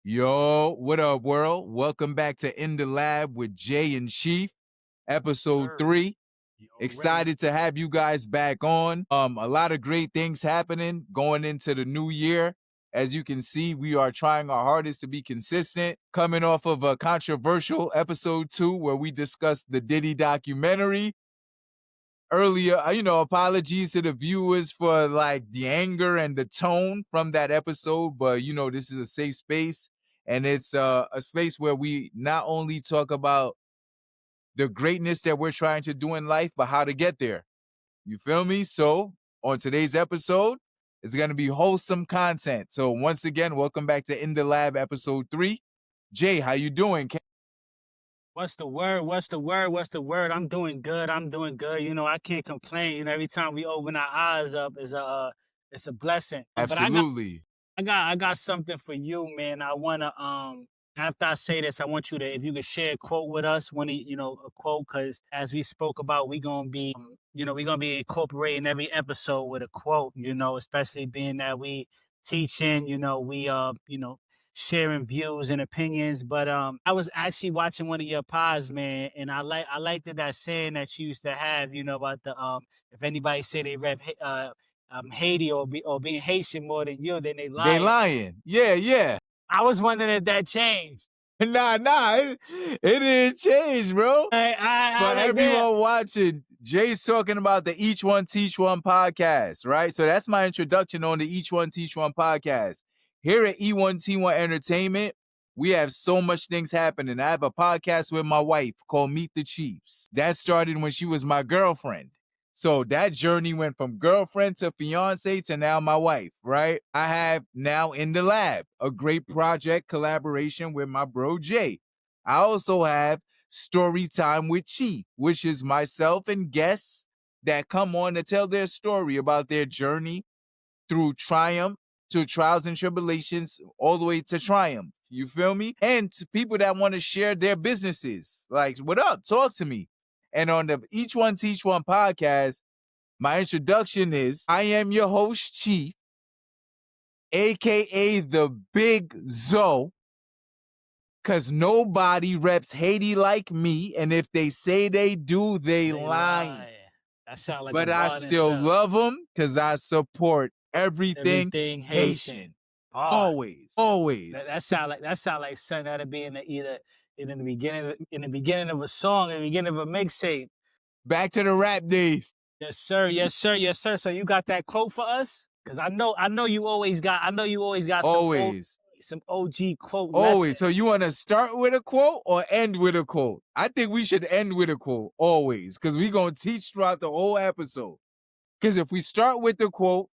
Yo, what up, world? Welcome back to In the Lab with Jay and Chief, episode Sir. 3. You already Excited to have you guys back on. A lot of great things happening going into the new year. As you can see, we are trying our hardest to be consistent. Coming off of a controversial episode 2 where we discussed the Diddy documentary. Earlier, apologies to the viewers for like the anger and the tone from that episode, but this is a safe space, and it's a space where we not only talk about the greatness that we're trying to do in life, but how to get there. You feel me? So on today's episode, it's going to be wholesome content. So once again, welcome back to In the Lab episode 3. Jay, how you doing? What's the word? What's the word? What's the word? I'm doing good. I'm doing good. I can't complain. Every time we open our eyes up is it's a blessing. But Absolutely. I got something for you, man. I wanna after I say this, I want you to, if you could share a quote with us, a quote, because as we spoke about, we're gonna be incorporating every episode with a quote, especially being that we teaching, sharing views and opinions. But I was actually watching one of your pods, man, and I liked that saying that you used to have, about the if anybody say they rep Haiti or being Haitian more than you, then they lying. They lying. Yeah. I was wondering if that changed. Nah, it didn't change, bro. For everyone watching, Jay's talking about the Each One Teach One podcast, right? So that's my introduction on the Each One Teach One podcast. Here at E1T1 Entertainment, we have so much things happening. I have a podcast with my wife called Meet the Chiefs. That started when she was my girlfriend. So that journey went from girlfriend to fiance to now my wife, right? I have now In the Lab, a great project collaboration with my bro Jay. I also have Story Time with Chief, which is myself and guests that come on to tell their story about their journey through triumph to trials and tribulations all the way to triumph. You feel me? And to people that want to share their businesses. Like, what up? Talk to me. And on the Each One Teach One podcast, my introduction is I am your host, Chief, aka the Big Zo, because nobody reps Haiti like me. And if they say they do, they lying. That sound like but I still love them because I support everything Haitian. Always. That sound like something that'd be in the beginning of a song, in the beginning of a mixtape. Back to the rap days. Yes, sir. So you got that quote for us? Because I know you always got some OG quote. Always. Lesson. So you want to start with a quote or end with a quote? I think we should end with a quote always, because we're going to teach throughout the whole episode. Because if we start with the quote,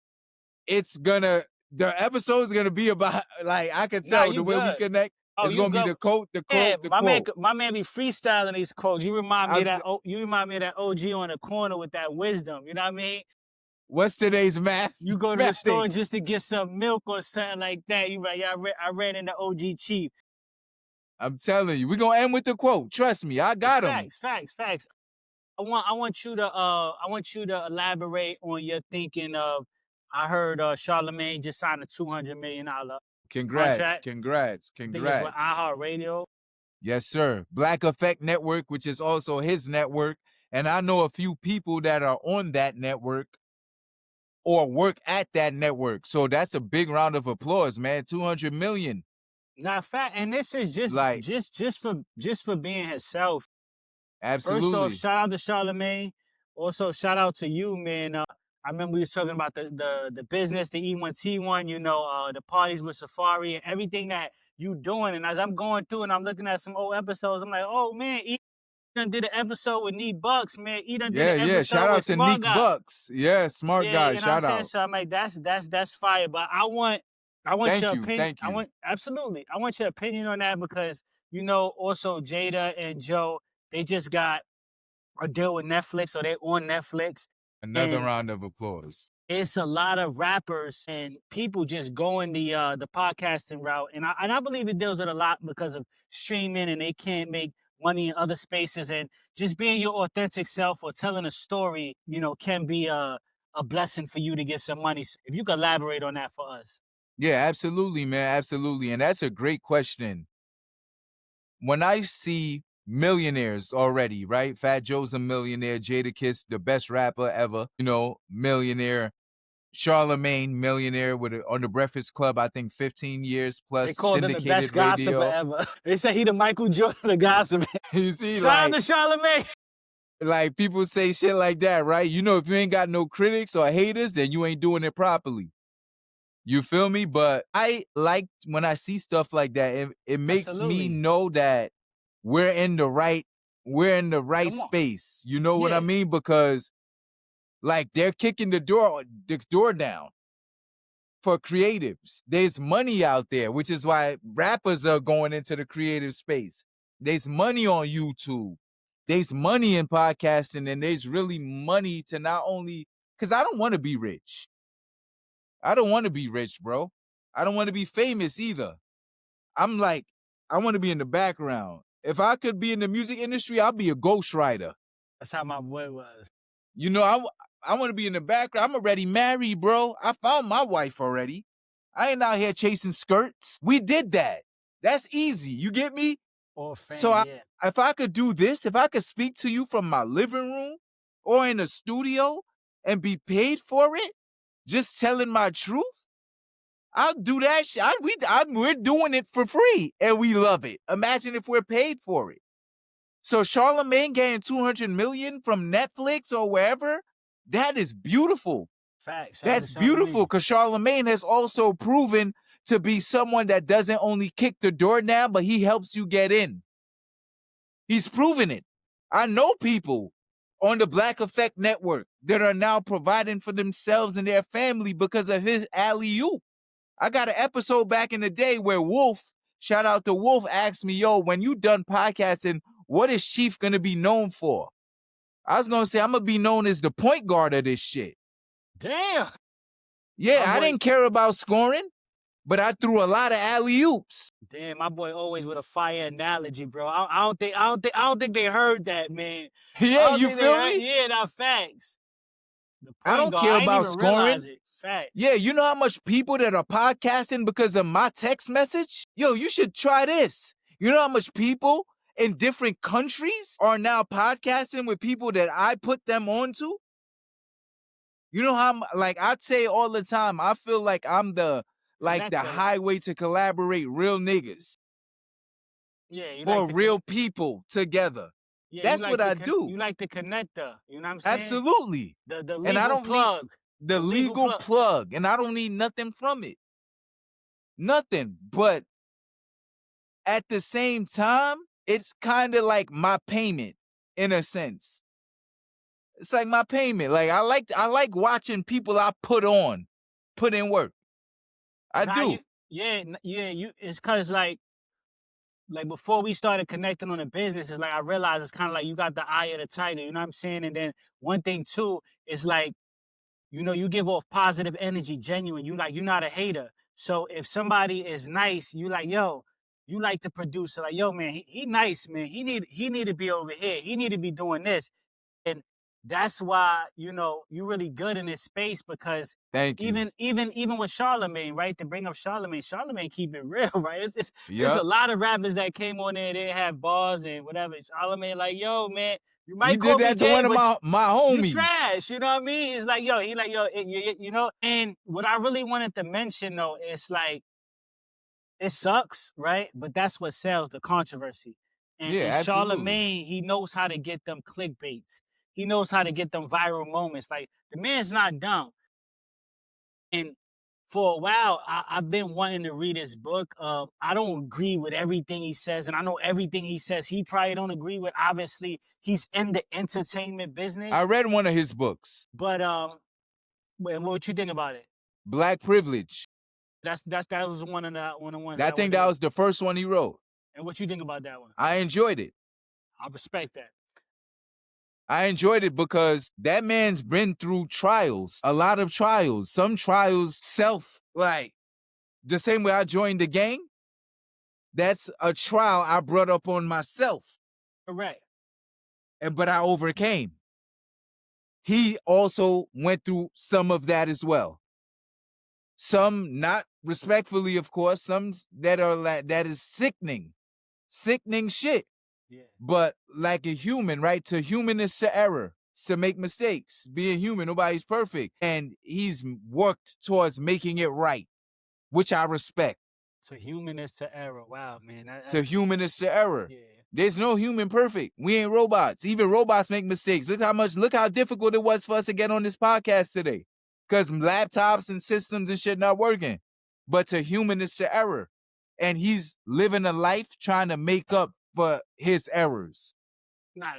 the episode is gonna be about, like, I can tell the way we connect. It's gonna be the quote. My man be freestyling these quotes. You remind me of that OG on the corner with that wisdom. You know what I mean? What's today's math? You go to the store just to get some milk or something like that. You right? Yeah, I ran into OG Chief. I'm telling you, we're gonna end with the quote. Trust me, I got him. Facts. I want you to elaborate on your thinking of. I heard Charlamagne just signed a $200 million contract. Congrats. I think it's with iHeartRadio. Yes, sir. Black Effect Network, which is also his network. And I know a few people that are on that network or work at that network. So that's a big round of applause, man. 200 million. Not fact. And this is just for being himself. Absolutely. First off, shout out to Charlamagne. Also, shout out to you, man. I remember we was talking about the business, the E1T1, the parties with Safari and everything that you doing. And as I'm going through and I'm looking at some old episodes, I'm like, oh man, E done did an episode with Neat Bucks, man. E done did an episode shout out to Neat Bucks. Yeah, smart guy. Shout out. So I'm like, that's fire. But I want your opinion. I want your opinion on that because also Jada and Joe, they just got a deal with Netflix, or they're on Netflix. Another round of applause. It's a lot of rappers and people just going the podcasting route, and I believe it deals with a lot because of streaming, and they can't make money in other spaces, and just being your authentic self or telling a story, can be a blessing for you to get some money. So if you could elaborate on that for us. Yeah, absolutely, man. Absolutely. And that's a great question. When I see millionaires already, right? Fat Joe's a millionaire. Jadakiss, the best rapper ever, millionaire. Charlamagne, millionaire, on the Breakfast Club, I think 15 years plus. They called him the best syndicated gossiper radio. ever. They say he the Michael Jordan of gossip. You see, Shout out to Charlamagne. like people say shit like that, right? If you ain't got no critics or haters, then you ain't doing it properly. You feel me? But I like when I see stuff like that. It makes me know that we're in the right space. You know what I mean? Because like they're kicking the door down for creatives. There's money out there, which is why rappers are going into the creative space. There's money on YouTube. There's money in podcasting, and there's really money to not only, because I don't want to be rich. I don't want to be rich, bro. I don't want to be famous either. I'm like, I want to be in the background. If I could be in the music industry, I'll be a ghostwriter. That's how my boy was. I want to be in the background. I'm already married, bro. I found my wife already. I ain't out here chasing skirts. We did that. That's easy. You get me? Or fame, so if I could do this, if I could speak to you from my living room or in a studio and be paid for it, just telling my truth, I'll do that shit. We're doing it for free and we love it. Imagine if we're paid for it. So Charlamagne getting $200 million from Netflix or wherever, that is beautiful. Facts. That's beautiful because Charlamagne has also proven to be someone that doesn't only kick the door down, but he helps you get in. He's proven it. I know people on the Black Effect Network that are now providing for themselves and their family because of his alley-oop. I got an episode back in the day where Wolf, shout out to Wolf, asked me, yo, when you done podcasting, what is Chief going to be known for? I was going to say, I'm going to be known as the point guard of this shit. Damn. Yeah, I didn't care about scoring, but I threw a lot of alley-oops. Damn, my boy always with a fire analogy, bro. I don't think they heard that, man. Yeah, you feel me? Yeah, that's facts. I don't care about scoring. Facts. Yeah, you know how much people that are podcasting because of my text message? Yo, you should try this. You know how much people in different countries are now podcasting with people that I put them onto? You know how, like, I'd say all the time, I feel like I'm the highway to collaborate real niggas. Yeah, or real people together. Yeah, that's what I do. You like the connector. You know what I'm saying? Absolutely. The legal and I don't plug. Need the legal plug. And I don't need nothing from it. Nothing. But at the same time, it's kind of like my payment in a sense. It's like my payment. Like I like watching people I put in work. I do. It's cause like before we started connecting on the business, it's like I realized it's kind of like you got the eye of the tiger, you know what I'm saying? And then one thing too is like, you give off positive energy, genuine. You're not a hater. So if somebody is nice, you like, yo, you like the producer, like, yo, man, he nice, man. He need to be over here. He need to be doing this. And that's why, you really good in this space because even with Charlamagne, right? To bring up Charlamagne keep it real, right? There's a lot of rappers that came on there, they had bars and whatever. Charlamagne like, yo, man, you might call me gay, did that to one of my homies. You trash, you know what I mean? It's like, yo, and what I really wanted to mention though, it's like, it sucks, right? But that's what sells, the controversy. And Charlamagne, he knows how to get them clickbaits. He knows how to get them viral moments. Like, the man's not dumb. And for a while, I've been wanting to read his book. I don't agree with everything he says, and I know everything he says he probably don't agree with. Obviously, he's in the entertainment business. I read one of his books. But what you think about it? Black Privilege. That was one of the ones. I think that was the first one he wrote. And what you think about that one? I enjoyed it. I respect that. I enjoyed it because that man's been through trials, a lot of trials. Some trials like the same way I joined the gang. That's a trial I brought up on myself. Correct. But I overcame. He also went through some of that as well. Some not respectfully, of course, some that are that is sickening shit. Yeah. But like a human, right? To human is to error, to make mistakes. Being human, nobody's perfect. And he's worked towards making it right, which I respect. To human is to error. Wow, man. To human is to error. Yeah. There's no human perfect. We ain't robots. Even robots make mistakes. Look how difficult it was for us to get on this podcast today. Because laptops and systems and shit not working. But to human is to error. And he's living a life trying to make up for his errors.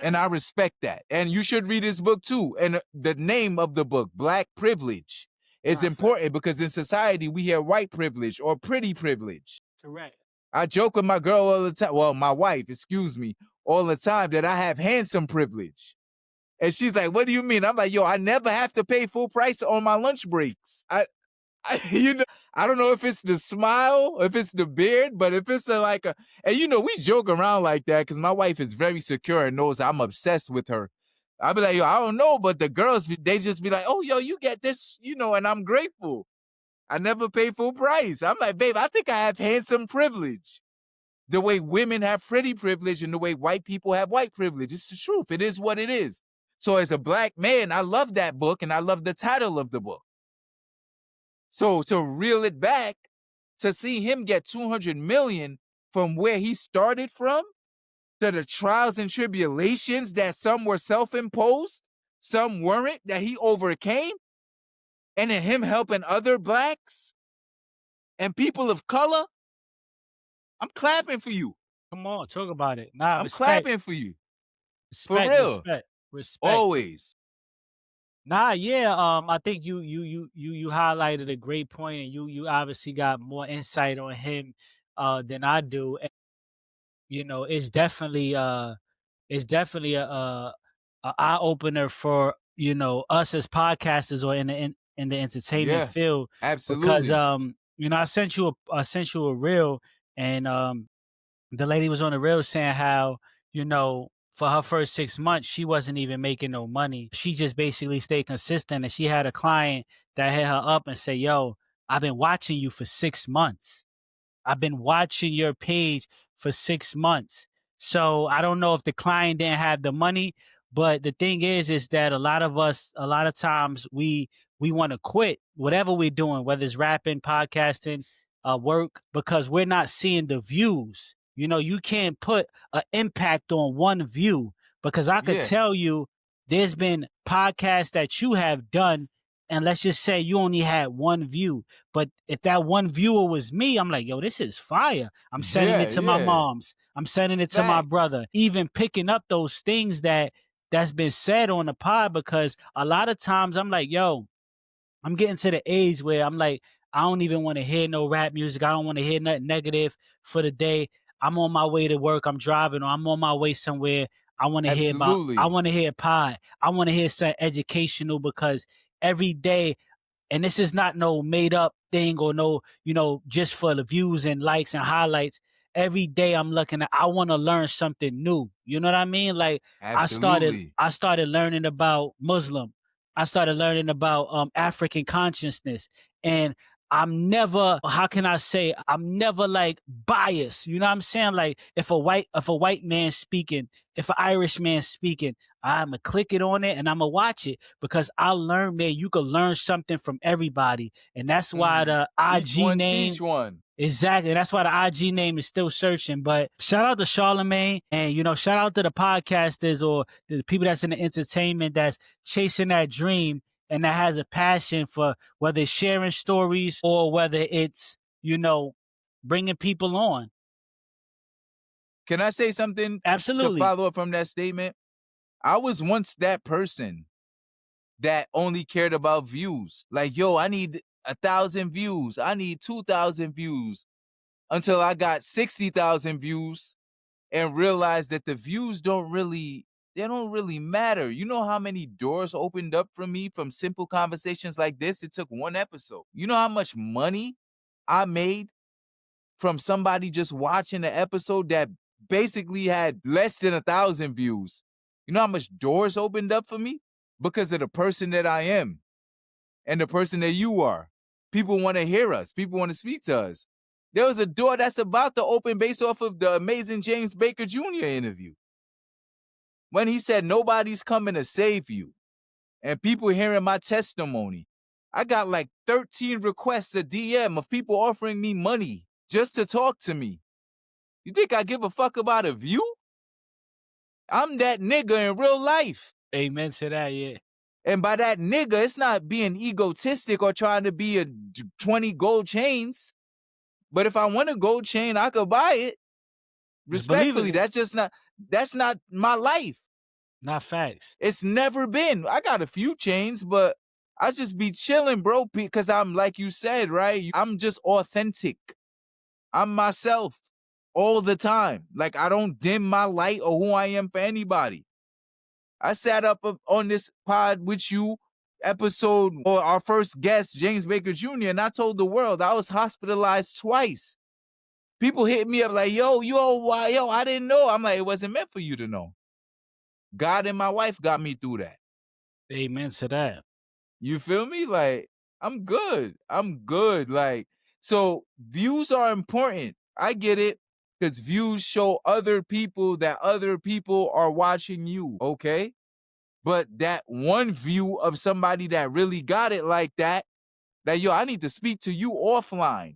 And I respect that. And you should read his book too. And the name of the book, Black Privilege, is important because in society we hear white privilege or pretty privilege. Correct. I joke with my girl all the time. Well, my wife, excuse me, all the time that I have handsome privilege. And she's like, what do you mean? I'm like, yo, I never have to pay full price on my lunch breaks. I don't know if it's the smile, if it's the beard, but if it's and we joke around like that because my wife is very secure and knows I'm obsessed with her. I'll be like, yo, I don't know, but the girls, they just be like, oh, yo, you get this, and I'm grateful. I never pay full price. I'm like, babe, I think I have handsome privilege. The way women have pretty privilege and the way white people have white privilege. It's the truth. It is what it is. So as a black man, I love that book and I love the title of the book. So to reel it back, to see him get 200 million from where he started from, to the trials and tribulations that some were self-imposed, some weren't, that he overcame, and then him helping other blacks and people of color, I'm clapping for you. Come on, talk about it. Nah, I'm respect. clapping for you. Respect, For real. Respect. Always. Nah, yeah. I think you highlighted a great point, and you obviously got more insight on him than I do. And, it's definitely a eye opener for us as podcasters or in the entertainment field. Absolutely. Because I sent you a reel, and the lady was on the reel saying how for her first 6 months, she wasn't even making no money. She just basically stayed consistent. And she had a client that hit her up and said, yo, I've been watching you for 6 months. I've been watching your page for 6 months. So I don't know if the client didn't have the money, but the thing is that a lot of times we want to quit whatever we're doing, whether it's rapping, podcasting, work, because we're not seeing the views. You can't put an impact on one view, because I could tell you there's been podcasts that you have done, and let's just say you only had one view. But if that one viewer was me, I'm like, yo, this is fire. I'm sending it to my moms. I'm sending it to my brother. Even picking up those things that's been said on the pod, because a lot of times I'm like, yo, I'm getting to the age where I'm like, I don't even want to hear no rap music. I don't want to hear nothing negative for the day. I'm on my way to work. I'm driving, or I'm on my way somewhere. I want to hear pod. I want to hear something educational, because every day, and this is not no made up thing or no, just for the views and likes and highlights. Every day I'm looking at, I want to learn something new. You know what I mean? Like Absolutely. I started learning about Muslim. I started learning about African consciousness, and I'm never like biased. You know what I'm saying? Like if a white man speaking, if an Irish man speaking, I'ma click it on it and I'ma watch it, because I learned that you could learn something from everybody. And that's why the IG name. Teach one. Exactly. That's why the IG name is still searching. But shout out to Charlamagne, and, shout out to the podcasters or the people that's in the entertainment that's chasing that dream and that has a passion for whether it's sharing stories or whether it's, bringing people on. Can I say something? Absolutely. To follow up from that statement? I was once that person that only cared about views. Like, yo, I need 1,000 views. I need 2,000 views, until I got 60,000 views and realized that the views don't really matter. You know how many doors opened up for me from simple conversations like this? It took one episode. You know how much money I made from somebody just watching the episode that basically had less than 1,000 views? You know how much doors opened up for me? Because of the person that I am and the person that you are. people want to hear us. People want to speak to us. There was a door that's about to open based off of the amazing James Baker Jr. interview. When he said, nobody's coming to save you. And people hearing my testimony. I got like 13 requests a DM of people offering me money just to talk to me. You think I give a fuck about a view? I'm that nigga in real life. Amen to that, yeah. And by that nigga, it's not being egotistic or trying to be a 20 gold chains. But if I want a gold chain, I could buy it. Respectfully, that's not my life. Not facts. It's never been. I got a few chains, but I just be chilling, bro, because I'm, like you said, right? I'm just authentic. I'm myself all the time. Like, I don't dim my light or who I am for anybody. I sat up on this pod with you, episode, or our first guest, James Baker Jr., and I told the world I was hospitalized twice. People hit me up like, yo, I didn't know. I'm like, it wasn't meant for you to know. God and my wife got me through that. Amen to that. You feel me? Like, I'm good. Like, so views are important. I get it. Because views show other people that other people are watching you, okay? But that one view of somebody that really got it like that, yo, I need to speak to you offline.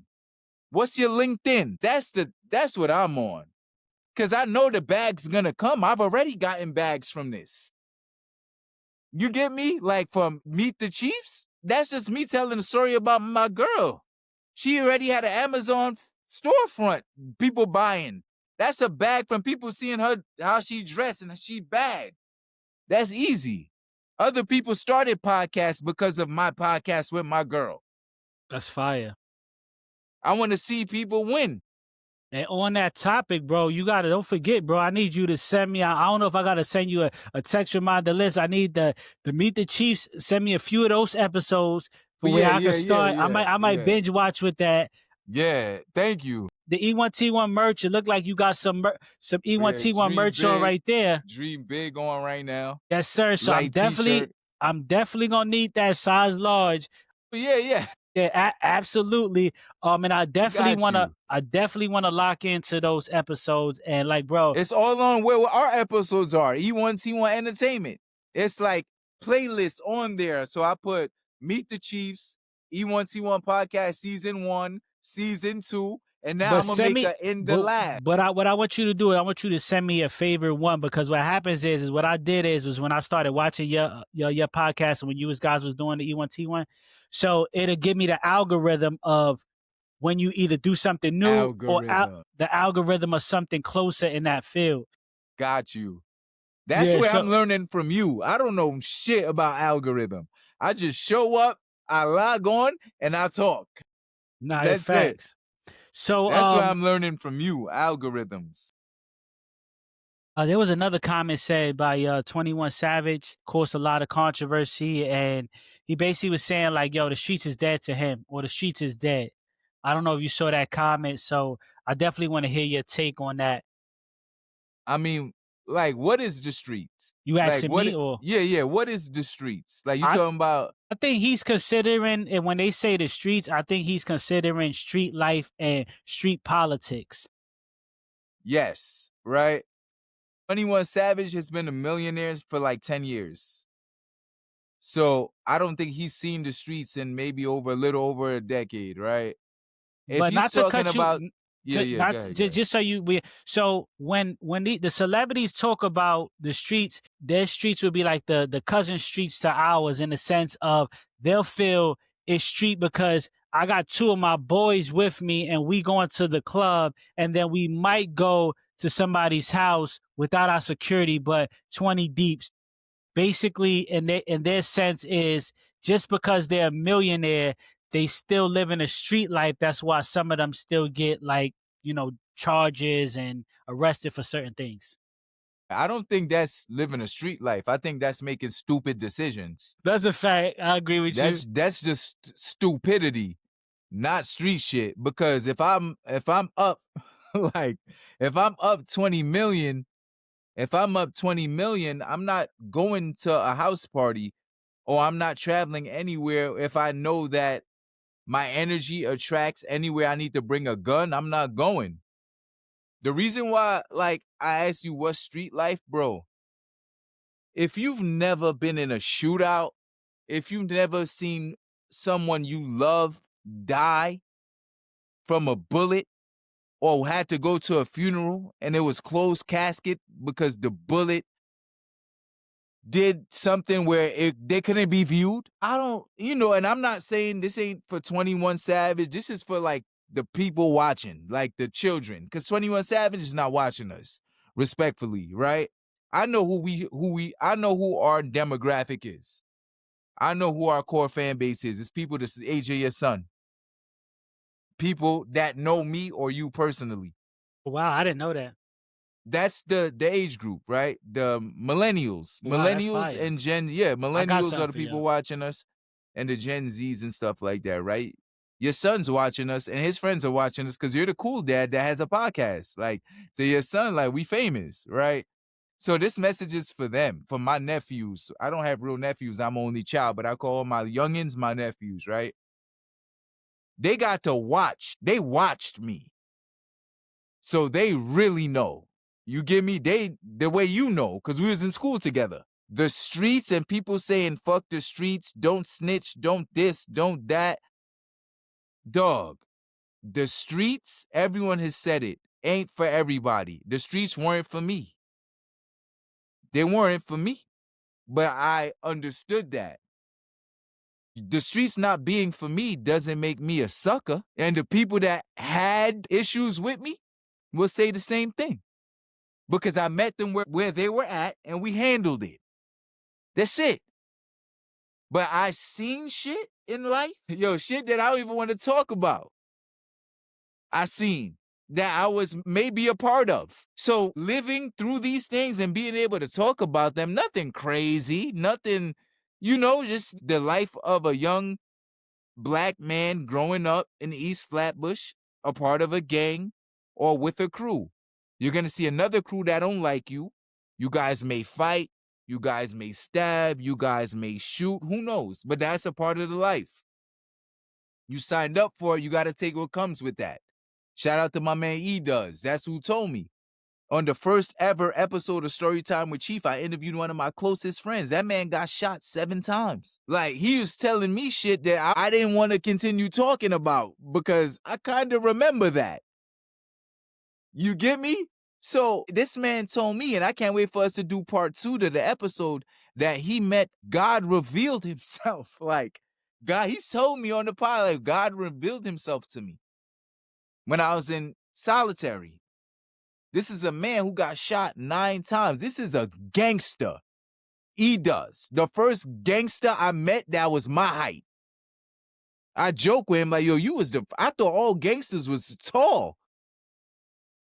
What's your LinkedIn? That's what I'm on. Because I know the bag's gonna come. I've already gotten bags from this. You get me? Like from Meet the Chiefs? That's just me telling a story about my girl. She already had an Amazon storefront, people buying. That's a bag from people seeing her, how she dressed and she bad. That's easy. Other people started podcasts because of my podcast with my girl. That's fire. I want to see people win. And on that topic, bro, don't forget, bro, I need you to send me, I don't know if I got to send you a text reminder list. I need the Meet the Chiefs, send me a few of those episodes for where I can start. I might binge watch with that. Yeah, thank you. The E1T1 merch, it looked like you got some E1T1 merch on right there. Dream big on right now. Yes, sir. So I'm definitely gonna need that size large. Yeah. Yeah, absolutely. And I definitely wanna lock into those episodes. And like, bro, it's all on where our episodes are. E1T1 Entertainment. It's like playlists on there. So I put Meet the Chiefs, E1T1 Podcast Season 1, Season 2, and now I'm gonna make In the Lab. But what I want you to do, I want you to send me a favorite one, because what happens is what I did was when I started watching your podcast when you guys was doing the E1T1, so it'll give me the algorithm of when you either do something new or the algorithm of something closer in that field. Got you. That's where I'm learning from you. I don't know shit about algorithm. I just show up, I log on, and I talk. Nah, that's facts. So that's what I'm learning from you, algorithms. There was another comment said by 21 Savage, caused a lot of controversy, and he basically was saying like, yo, the streets is dead to him, or the streets is dead. I don't know if you saw that comment, so I definitely want to hear your take on that. I mean, like, what is the streets? You asking like, me? Or yeah, what is the streets? Like, you talking about? I think he's considering, and when they say the streets, I think he's considering street life and street politics. Yes, right? 21 Savage has been a millionaire for like 10 years. So I don't think he's seen the streets in maybe a little over a decade, right? If but he's not to talking cut about, you, go ahead. Just so when the celebrities talk about the streets, their streets would be like the cousin streets to ours, in the sense of they'll feel it's street because I got two of my boys with me and we going to the club, and then we might go to somebody's house without our security, but 20 deeps. Basically, in their sense is just because they're a millionaire, they still live in a street life. That's why some of them still get like, charges and arrested for certain things. I don't think that's living a street life. I think that's making stupid decisions. That's a fact. I agree with you. That's just stupidity, not street shit. Because if I'm up, like if I'm up 20 million, I'm not going to a house party, or I'm not traveling anywhere if I know that my energy attracts anywhere I need to bring a gun, I'm not going. The reason why, like, I asked you what's street life, bro, if you've never been in a shootout, if you've never seen someone you love die from a bullet or had to go to a funeral and it was closed casket because the bullet did something where they couldn't be viewed. I don't, and I'm not saying this ain't for 21 Savage. This is for like the people watching, like the children, because 21 Savage is not watching us, respectfully, right? I know I know who our demographic is. I know who our core fan base is. It's people that's the age of your son. People that know me or you personally. Wow, I didn't know that. That's the age group, right? The millennials. Wow, Millennials and millennials are the people watching us, and the Gen Zs and stuff like that, right? Your son's watching us and his friends are watching us because you're the cool dad that has a podcast. Like, to your son, like, we famous, right? So this message is for them, for my nephews. I don't have real nephews. I'm only child, but I call my youngins my nephews, right? They got to watch. They watched me. So they really know. You get me? The way you know, because we was in school together. The streets and people saying, fuck the streets, don't snitch, don't this, don't that. Dog, the streets, everyone has said it, ain't for everybody. The streets weren't for me. They weren't for me. But I understood that. The streets not being for me doesn't make me a sucker. And the people that had issues with me will say the same thing. Because I met them where they were at and we handled it. That's it. But I seen shit in life, shit that I don't even want to talk about. I seen that I was maybe a part of. So living through these things and being able to talk about them, nothing crazy, nothing, just the life of a young Black man growing up in East Flatbush, a part of a gang or with a crew. You're going to see another crew that don't like you. You guys may fight. You guys may stab. You guys may shoot. Who knows? But that's a part of the life. You signed up for it. You got to take what comes with that. Shout out to my man E-Does. That's who told me. On the first ever episode of Storytime with Chief, I interviewed one of my closest friends. That man got shot 7 times. Like, he was telling me shit that I didn't want to continue talking about because I kind of remember that. You get me? So this man told me, and I can't wait for us to do part 2 to the episode, that he met God revealed himself. Like, God, he told me on the pod, like, God revealed himself to me when I was in solitary. This is a man who got shot 9 times. This is a gangster. He does. The first gangster I met that was my height. I joke with him like, yo, I thought all gangsters was tall.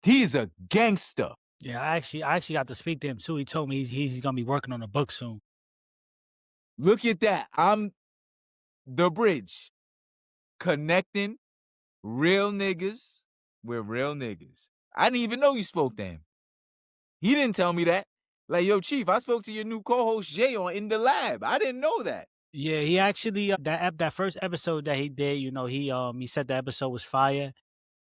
He's a gangster. Yeah, I actually got to speak to him too. He told me he's gonna be working on a book soon. Look at that. I'm the bridge. Connecting real niggas with real niggas. I didn't even know you spoke to him. He didn't tell me that. Like, yo, Chief, I spoke to your new co-host Jay on In the Lab. I didn't know that. Yeah, he actually that first episode that he did, he said the episode was fire,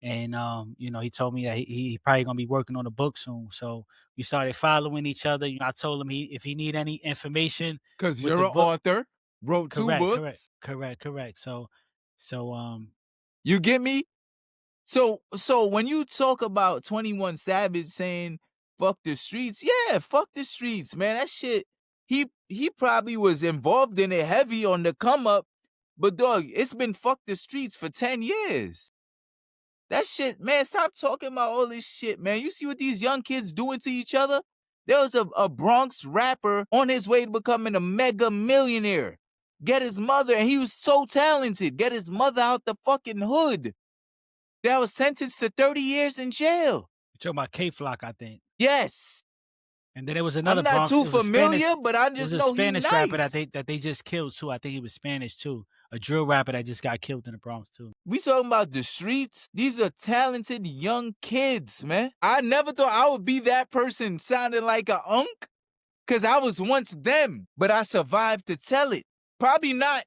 and he told me that he probably gonna be working on a book soon. So we started following each other. I told him if he need any information, because you're an author, wrote 2 books. Correct. So you get me? So when you talk about 21 Savage saying fuck the streets, yeah, fuck the streets, man. That shit, he probably was involved in it heavy on the come up, but dog, it's been fuck the streets for 10 years. That shit, man, stop talking about all this shit, man. You see what these young kids doing to each other? There was a Bronx rapper on his way to becoming a mega millionaire. Get his mother, and he was so talented, get his mother out the fucking hood. That was sentenced to 30 years in jail. You're talking about K-Flock, I think. Yes. And then there was another I'm not Bronx, too familiar, but I just know he's Spanish nice. rapper that they just killed too. I think he was Spanish too. A drill rapper that just got killed in the Bronx too. We talking about the streets. These are talented young kids, man. I never thought I would be that person sounding like a unk, because I was once them, but I survived to tell it. Probably not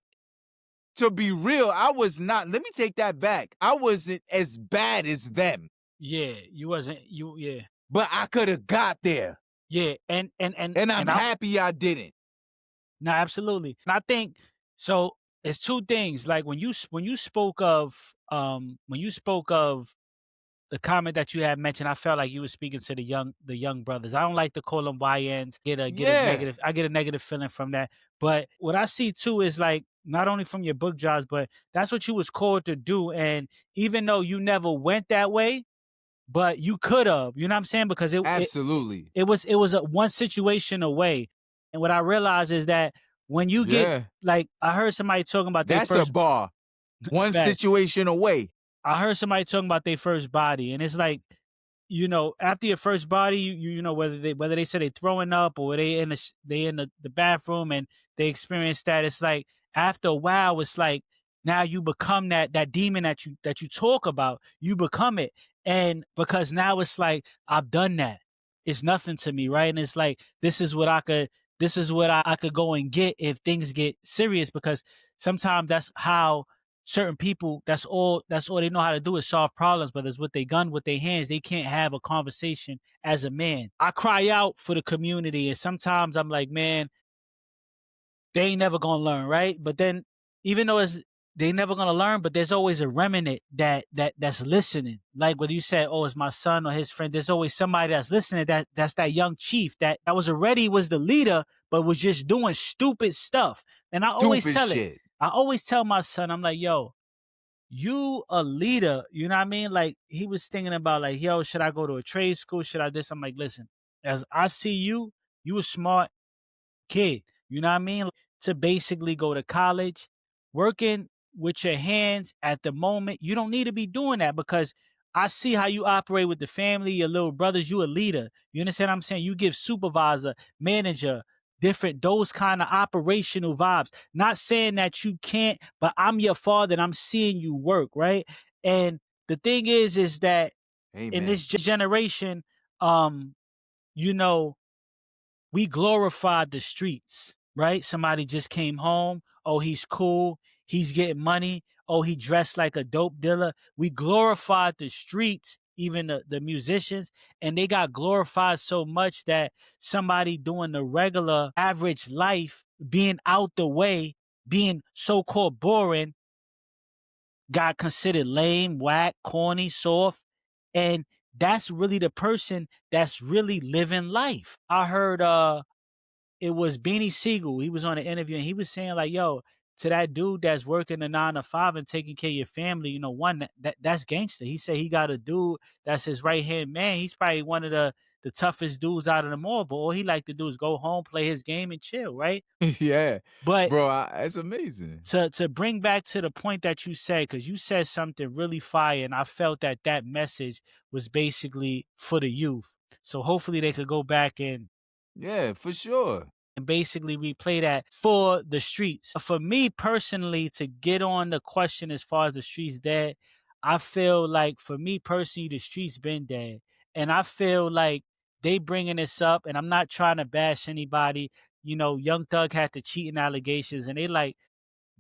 to be real, I was not. Let me take that back. I wasn't as bad as them. Yeah, you wasn't. Yeah. But I could have got there. Yeah, and I'm happy I didn't. No, absolutely. And I think so. It's two things. Like when you spoke of the comment that you had mentioned, I felt like you were speaking to the young brothers. I don't like to call them YNs. I get a negative feeling from that. But what I see too is like not only from your book jobs, but that's what you was called to do. And even though you never went that way, but you could have, you know what I'm saying? Because absolutely it was a one situation away. And what I realized is that when you get like, I heard somebody talking about that's a bar. One situation away. I heard somebody talking about their first body, and it's like, you know, after your first body, you know, whether they say they throwing up or they in the bathroom and they experience that, it's like after a while, it's like now you become that demon that you talk about. You become it, and because now it's like I've done that. It's nothing to me, right? And it's like this is what I could go and get if things get serious, because sometimes that's how certain people, that's all they know how to do is solve problems, whether it's with their gun, with their hands. They can't have a conversation as a man. I cry out for the community, and sometimes I'm like, man, they ain't never gonna learn, right? But then, even though they never gonna learn, but there's always a remnant that's listening. Like whether you said, oh, it's my son or his friend, there's always somebody that's listening. That's that young chief that was the leader, but was just doing stupid stuff. And I always tell my son, I'm like, yo, you a leader, you know what I mean? Like he was thinking about like, yo, should I go to a trade school? Should I this? I'm like, listen, as I see you a smart kid, you know what I mean? To basically go to college, working with your hands at the moment. You don't need to be doing that because I see how you operate with the family, your little brothers. You a leader. You understand what I'm saying? You give supervisor, manager, different, those kind of operational vibes. Not saying that you can't, but I'm your father and I'm seeing you work, right? And the thing is that in this generation, you know, we glorified the streets, right? Somebody just came home. Oh, he's cool. He's getting money. Oh, he dressed like a dope dealer. We glorified the streets, even the musicians, and they got glorified so much that somebody doing the regular average life, being out the way, being so-called boring, got considered lame, whack, corny, soft. And that's really the person that's really living life. I heard it was Beanie Siegel. He was on an interview and he was saying like, yo, to that dude that's working a 9 to 5 and taking care of your family, you know, that's gangster. He said he got a dude that's his right hand man. He's probably one of the toughest dudes out of them all, but all he like to do is go home, play his game and chill, right? Yeah. But bro, it's amazing. To bring back to the point that you said, because you said something really fire, and I felt that message was basically for the youth. So hopefully they could go back and for sure. And basically replay that for the streets. For me personally, to get on the question as far as the streets dead, I feel like for me personally, the streets been dead. And I feel like they bringing this up, and I'm not trying to bash anybody. You know, Young Thug had the cheating allegations, and they like,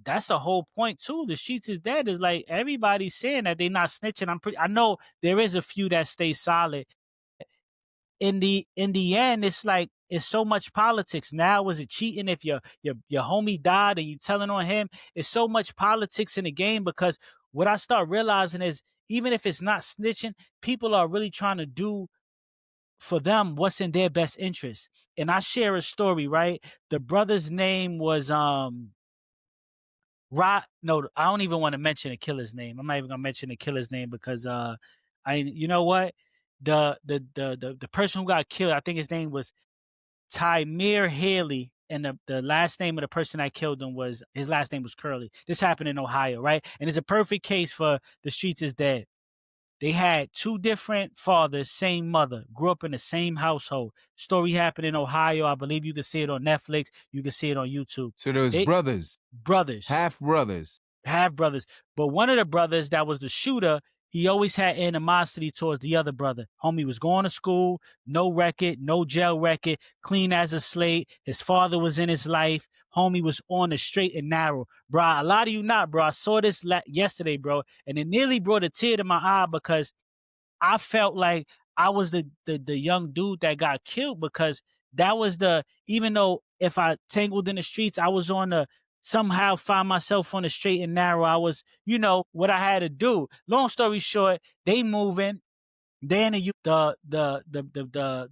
that's the whole point too. The streets is dead. Is like everybody's saying that they not snitching. I know there is a few that stay solid. In the end, it's like it's so much politics. Now, was it cheating if your homie died and you telling on him? It's so much politics in the game, because what I start realizing is even if it's not snitching, people are really trying to do for them what's in their best interest. And I share a story, right? The brother's name was no, I don't even want to mention the killer's name. I'm not even gonna mention the killer's name because you know what? The person who got killed, I think his name was Tymir Haley, and the last name of the person that killed him his last name was Curley. This happened in Ohio, right? And it's a perfect case for the streets is dead. They had two different fathers, same mother, grew up in the same household. Story happened in Ohio. I believe you can see it on Netflix. You can see it on YouTube. So there was brothers. Half brothers. But one of the brothers that was the shooter, he always had animosity towards the other brother. Homie was going to school, no record, no jail record, clean as a slate. His father was in his life. homie was on the straight and narrow. Bro, I lie to you not, bro. I saw this yesterday, bro, and it nearly brought a tear to my eye because I felt like I was the young dude that got killed because that was even though if I tangled in the streets, I was on the somehow find myself on the straight and narrow. I was, what I had to do. Long story short, they moving. Then the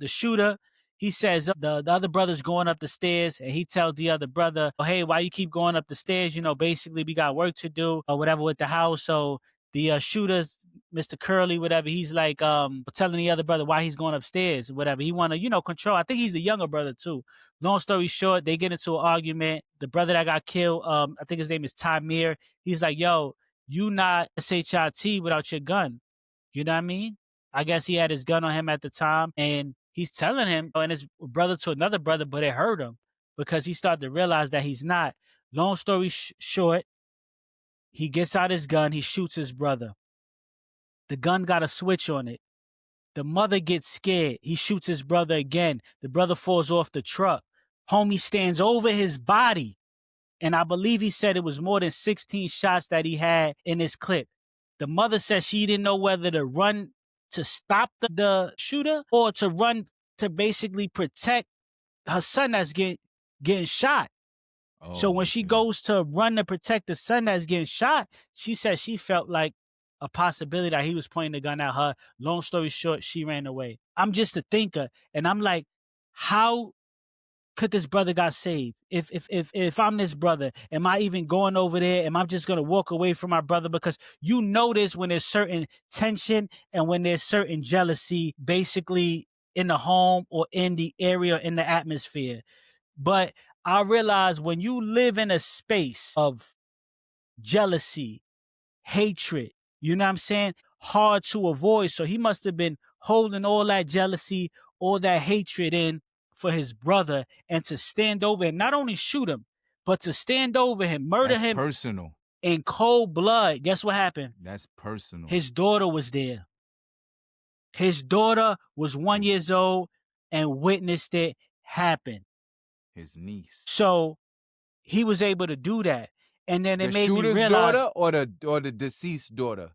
shooter, he says the other brother's going up the stairs, and he tells the other brother, oh, hey, why you keep going up the stairs? Basically we got work to do or whatever with the house. So the shooter's Mr. Curly, whatever, he's like telling the other brother why he's going upstairs, whatever. He want to, control. I think he's the younger brother too. Long story short, they get into an argument. The brother that got killed, I think his name is Tamir. He's like, yo, you not SHIT without your gun. You know what I mean? I guess he had his gun on him at the time, and he's telling him and his brother to another brother, but it hurt him because he started to realize that he's not. Long story short, he gets out his gun, he shoots his brother. The gun got a switch on it. The mother gets scared. He shoots his brother again. The brother falls off the truck. Homie stands over his body. And I believe he said it was more than 16 shots that he had in this clip. The mother said she didn't know whether to run to stop the shooter or to run to basically protect her son that's getting shot. Oh, so when she goes to run to protect the son that's getting shot, she said she felt like a possibility that he was pointing the gun at her. Long story short, she ran away. I'm just a thinker, and I'm like, how could this brother got saved? If I'm this brother, am I even going over there? Am I just gonna walk away from my brother? Because you notice when there's certain tension and when there's certain jealousy, basically in the home or in the area, in the atmosphere. But I realize when you live in a space of jealousy, hatred, you know what I'm saying? Hard to avoid. So he must have been holding all that jealousy, all that hatred in for his brother, and to stand over him, not only shoot him, but to stand over him, murder him. Personal. In cold blood. Guess what happened? That's personal. His daughter was there. His daughter was 1 year old and witnessed it happen. His niece. So he was able to do that. And then it made me realize. The shooter's daughter or the deceased daughter?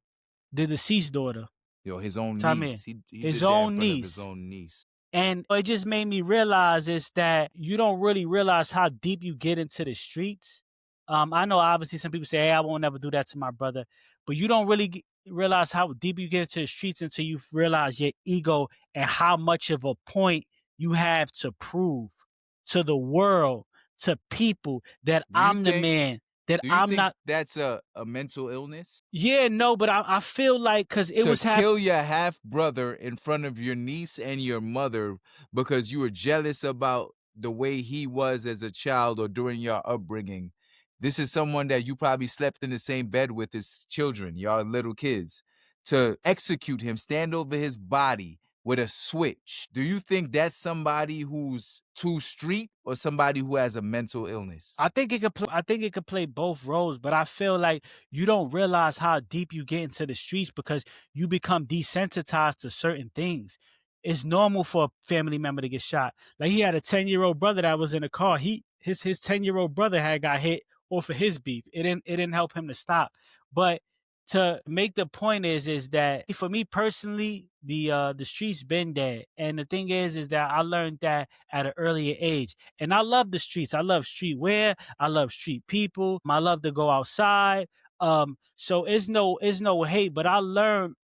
The deceased daughter. Yo, his own niece. He his own niece. His own niece. And it just made me realize is that you don't really realize how deep you get into the streets. I know obviously some people say, hey, I won't never do that to my brother. But you don't really realize how deep you get into the streets until you realize your ego and how much of a point you have to prove to the world, to people that I'm the man. That I'm not. That's a mental illness? Yeah, no, but I feel like because it was kill your half brother in front of your niece and your mother because you were jealous about the way he was as a child or during your upbringing. This is someone that you probably slept in the same bed with as children, y'all little kids. To execute him, stand over his body with a switch. Do you think that's somebody who's too street or somebody who has a mental illness? I think it could play both roles, but I feel like you don't realize how deep you get into the streets because you become desensitized to certain things. It's normal for a family member to get shot. Like he had a 10-year-old brother that was in a car. His 10-year-old brother had got hit off of his beef. It didn't help him to stop. But to make the point is that for me personally, the streets been there. And the thing is that I learned that at an earlier age. And I love the streets. I love streetwear. I love street people. I love to go outside. So it's no hate, but I learned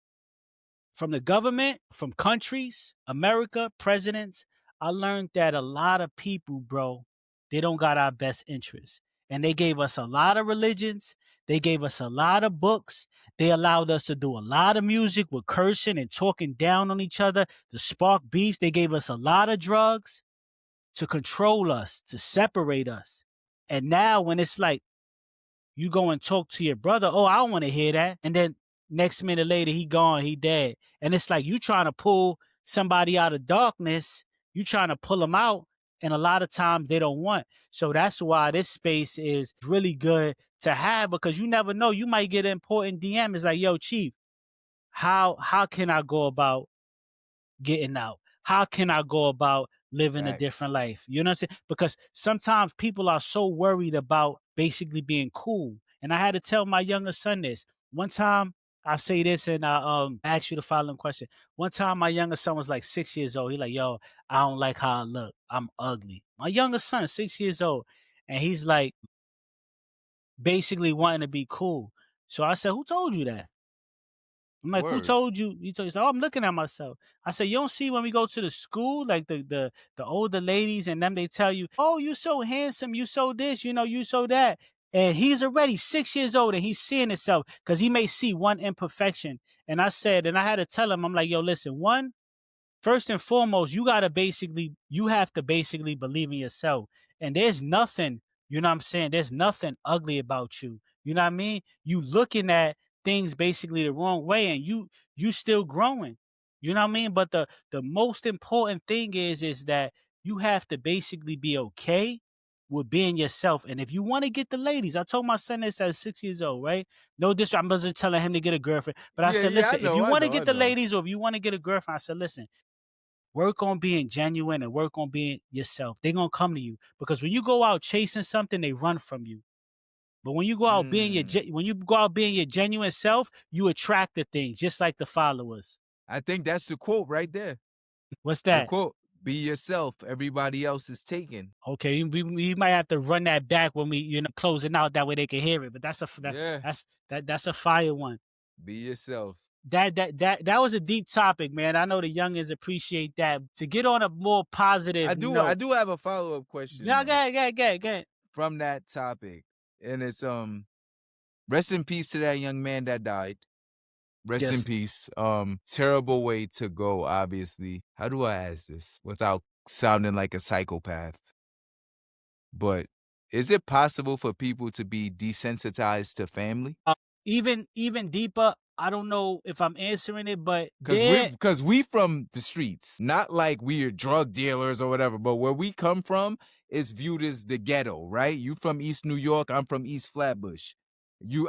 from the government, from countries, America, presidents, I learned that a lot of people, bro, they don't got our best interests. And they gave us a lot of religions. They gave us a lot of books. They allowed us to do a lot of music with cursing and talking down on each other to spark beefs. They gave us a lot of drugs to control us, to separate us. And now when it's like you go and talk to your brother, oh, I don't want to hear that. And then next minute later, he gone, he dead. And it's like you trying to pull somebody out of darkness. You trying to pull them out. And a lot of times they don't want. So that's why this space is really good to have because you never know. You might get an important DM. It's like, yo, Chief, how can I go about getting out? How can I go about living a Facts. different life. You know what I'm saying? Because sometimes people are so worried about basically being cool. And I had to tell my younger son this. One time I say this and I ask you the following question. One time my younger son was like 6 years old. He like, yo, I don't like how I look. I'm ugly. My younger son, 6 years old. And he's like basically wanting to be cool. So I said, who told you that? I'm like, who Word. told you? You told you. Oh, I'm looking at myself. I said, you don't see when we go to the school, like the older ladies and them, they tell you, oh, you so handsome, you so this, you know, you so that. And he's already 6 years old and he's seeing himself because he may see one imperfection. And I said, and I had to tell him, I'm like, yo, listen, one, first and foremost, you have to basically believe in yourself. And there's nothing, you know what I'm saying? There's nothing ugly about you. You know what I mean? You looking at things basically the wrong way and you still growing. You know what I mean? But the most important thing is that you have to basically be okay with being yourself. And if you want to get the ladies, I told my son this at 6 years old, right? No disrespect, I wasn't telling him to get a girlfriend. But I said, Yeah, I listen, if know, you I want to know, I get the know. ladies or if you want to get a girlfriend, I said, listen, work on being genuine and work on being yourself. They're gonna come to you because when you go out chasing something, they run from you. But when you go out being your genuine self, you attract the things, just like the followers. I think that's the quote right there. What's The that? quote: "Be yourself. Everybody else is taken." Okay, we might have to run that back when we closing out that way they can hear it. But Yeah. that's a fire one. Be yourself. That was a deep topic, man. I know the youngins appreciate that. To get on a more positive I note. do have a follow-up question Yeah, though go ahead. from that topic. And it's rest in peace to that young man that died. Rest in Yes. peace. Terrible way to go, obviously. How do I ask this without sounding like a psychopath? But is it possible for people to be desensitized to family? Even deeper, I don't know if I'm answering it, but Cause we from the streets, not like we are drug dealers or whatever, but where we come from is viewed as the ghetto, right? You from East New York, I'm from East Flatbush.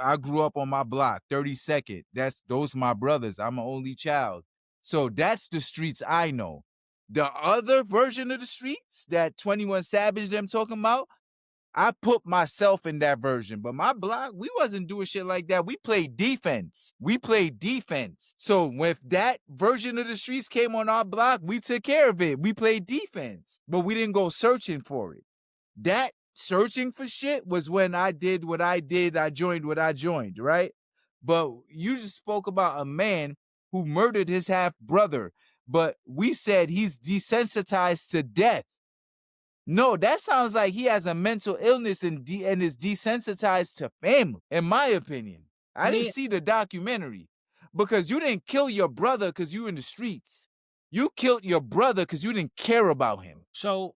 I grew up on my block, 32nd. Those my brothers. I'm an only child. So that's the streets I know. The other version of the streets that 21 Savage them talking about, I put myself in that version, but my block, we wasn't doing shit like that. We played defense. So when that version of the streets came on our block, we took care of it. We played defense, but we didn't go searching for it. That searching for shit was when I did what I did. I joined what I joined, right? But you just spoke about a man who murdered his half brother, but we said he's desensitized to death. No, that sounds like he has a mental illness and is desensitized to family, in my opinion. I didn't see the documentary because you didn't kill your brother because you were in the streets. You killed your brother because you didn't care about him. So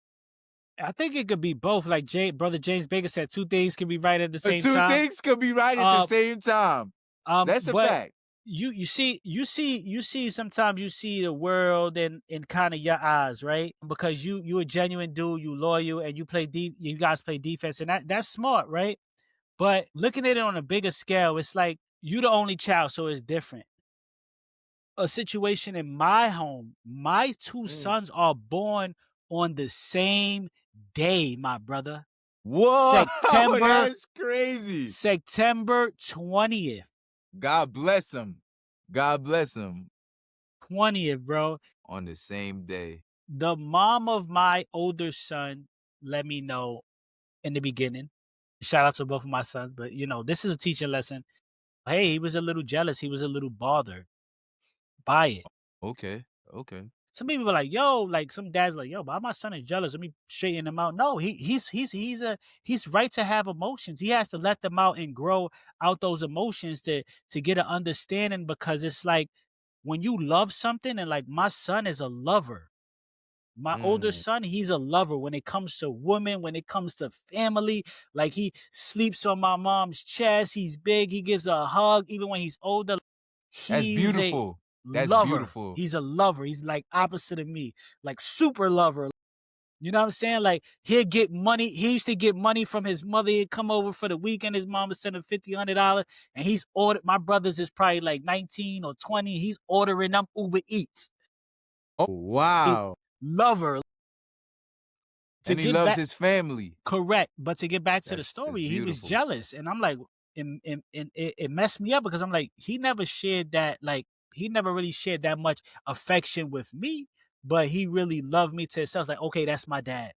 I think it could be both. Like Brother James Baker said, two things can be right at the same Two time. things could be right at the same time. That's a fact. You see sometimes you see the world in kind of your eyes, right? Because you a genuine dude, you loyal, and you guys play defense, and that's smart, right? But looking at it on a bigger scale, it's like you the only child, so it's different. A situation in my home, my two sons are born on the same day, my brother. Whoa, that's crazy. September 20th. God bless him. God bless him. 20th, bro. On the same day. The mom of my older son let me know in the beginning. Shout out to both of my sons, but this is a teaching lesson. Hey, he was a little jealous. He was a little bothered by it. Okay. Some people were like, yo, like some dads like, yo, but my son is jealous. Let me straighten him out. No, he's right to have emotions. He has to let them out and grow out those emotions to get an understanding, because it's like when you love something, and like my son is a lover. My older son, he's a lover when it comes to women, when it comes to family. Like he sleeps on my mom's chest. He's big. He gives her a hug even when he's older. That's beautiful. That's lover. beautiful. He's a lover. He's like opposite of me, like super lover. You know what I'm saying? Like he'll get money. He used to get money from his mother. He'd come over for the weekend. His mom would send him $50, and he's ordered. My brother's is probably like 19 or 20. He's ordering them Uber Eats. Oh, wow. Lover. And he loves his family. Correct. But to get back to the story, he was jealous. And I'm like, it messed me up because I'm like, he never shared that, like, he never really shared that much affection with me, but he really loved me to himself. Like, okay, that's my dad.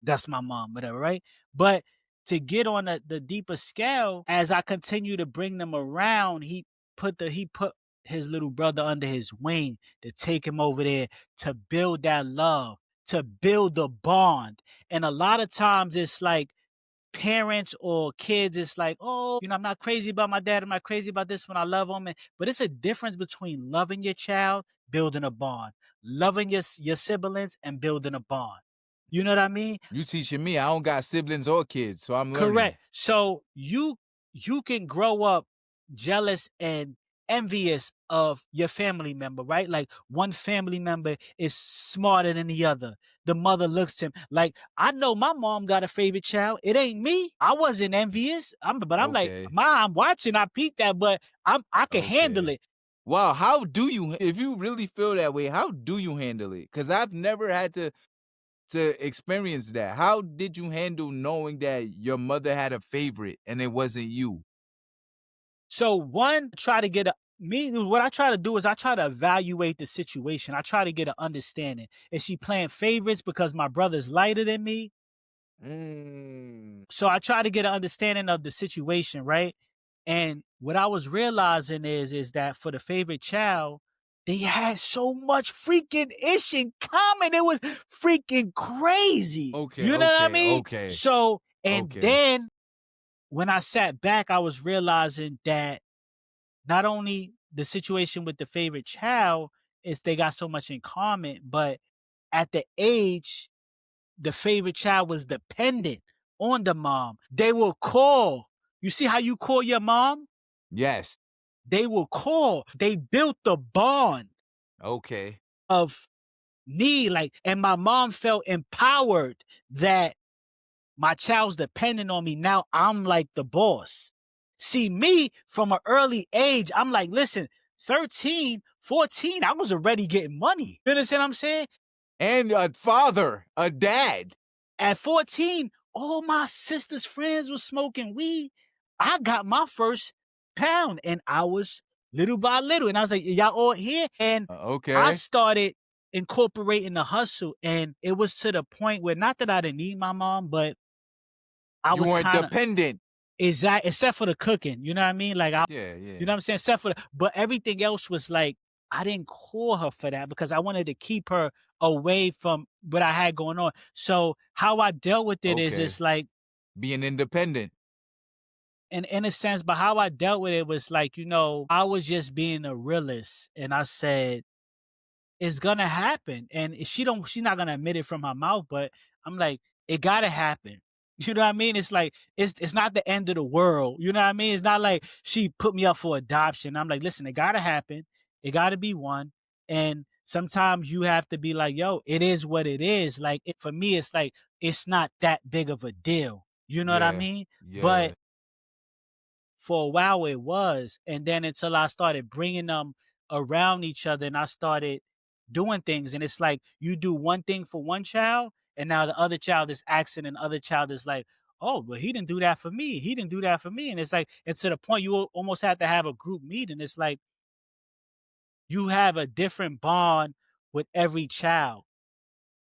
That's my mom, whatever, right? But to get on the deeper scale, as I continue to bring them around, he put his little brother under his wing to take him over there to build that love, to build the bond. And a lot of times it's like parents or kids, it's like, oh, I'm not crazy about my dad. I'm not crazy about this one. I love him. But it's a difference between loving your child, building a bond, loving your siblings and building a bond. You know what I mean? You teaching me. I don't got siblings or kids, so I'm learning. Correct. So you can grow up jealous and envious of your family member, right? Like one family member is smarter than the other. The mother looks to him like, I know my mom got a favorite child. It ain't me. I wasn't envious. I'm like, Mom, I'm watching. I peeped that, but I can handle it. Wow, how do you, if you really feel that way, how do you handle it? Because I've never had to experience that. How did you handle knowing that your mother had a favorite and it wasn't you? So one, what I try to do is I try to evaluate the situation. I try to get an understanding. Is she playing favorites because my brother's lighter than me? So I try to get an understanding of the situation, right? And what I was realizing is that for the favorite child, they had so much freaking ish in common. It was freaking crazy. You know what I mean? Okay. So, then when I sat back, I was realizing that not only the situation with the favorite child is they got so much in common, but at the age, the favorite child was dependent on the mom. They will call. You see how you call your mom? Yes. They will call. They built the bond. Okay. Of need, and my mom felt empowered that my child's dependent on me. Now I'm like the boss. See, me from an early age, I'm like, listen, 13, 14, I was already getting money. You understand what I'm saying? And a father, a dad. At 14, all my sister's friends were smoking weed. I got my first pound and I was little by little. And I was like, y'all all here? And I started incorporating the hustle. And it was to the point where, not that I didn't need my mom, but you weren't dependent. Exactly, except for the cooking. You know what I mean? Like, you know what I'm saying? Except for but everything else was like, I didn't call her for that because I wanted to keep her away from what I had going on. So how I dealt with it is it's like being independent. And in a sense, but how I dealt with it was like, I was just being a realist. And I said, it's gonna happen. And she's not gonna admit it from her mouth, but I'm like, it gotta happen. You know what I mean? It's like, it's not the end of the world. You know what I mean? It's not like she put me up for adoption. I'm like, listen, it gotta happen. It gotta be one. And sometimes you have to be like, yo, it is what it is. Like, for me, it's like, it's not that big of a deal. You know what I mean? Yeah. But for a while it was. And then until I started bringing them around each other and I started doing things. And it's like, you do one thing for one child and now the other child is asking and the other child is like, oh, but he didn't do that for me. He didn't do that for me. And it's like, and to the point you almost have to have a group meeting. It's like, you have a different bond with every child.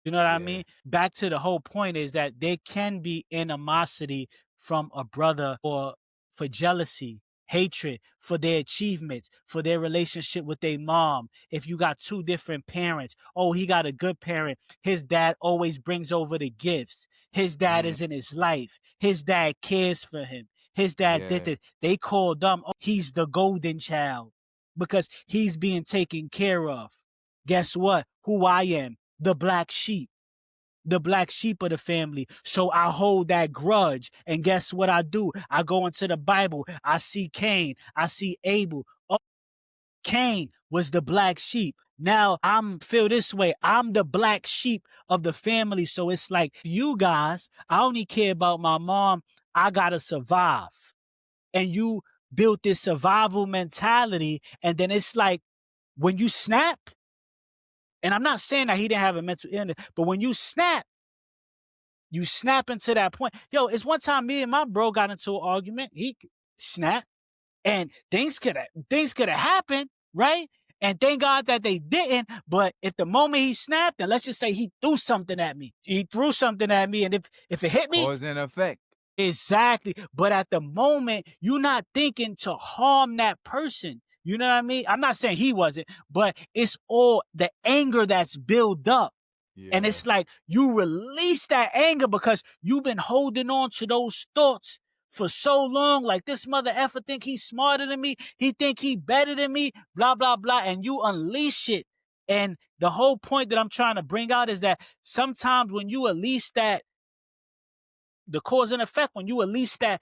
You know what I mean? Back to the whole point is that there can be animosity from a brother or for jealousy, hatred, for their achievements, for their relationship with their mom. If you got two different parents, oh, he got a good parent. His dad always brings over the gifts. His dad is in his life. His dad cares for him. His dad did this. They call them, oh, he's the golden child because he's being taken care of. Guess what? Who I am, the black sheep of the family. So I hold that grudge. And guess what I do? I go into the Bible. I see Cain. I see Abel. Oh, Cain was the black sheep. Now I'm feel this way. I'm the black sheep of the family. So it's like, you guys, I only care about my mom. I gotta survive. And you built this survival mentality. And then it's like, when you snap, and I'm not saying that he didn't have a mental illness, but when you snap, You snapping to that point. Yo, it's one time me and my bro got into an argument. He snapped, and things could have happened, right? And thank God that they didn't. But if the moment he snapped, and let's just say he threw something at me, and if it hit me, cause and effect. exactly. But at the moment, you're not thinking to harm that person. You know what I mean? I'm not saying he wasn't, but it's all the anger that's built up. Yeah. And it's like you release that anger because you've been holding on to those thoughts for so long. Like, this mother effer think he's smarter than me. He think he better than me, blah, blah, blah. And you unleash it. And the whole point that I'm trying to bring out is that sometimes when you release that, the cause and effect, when you release that,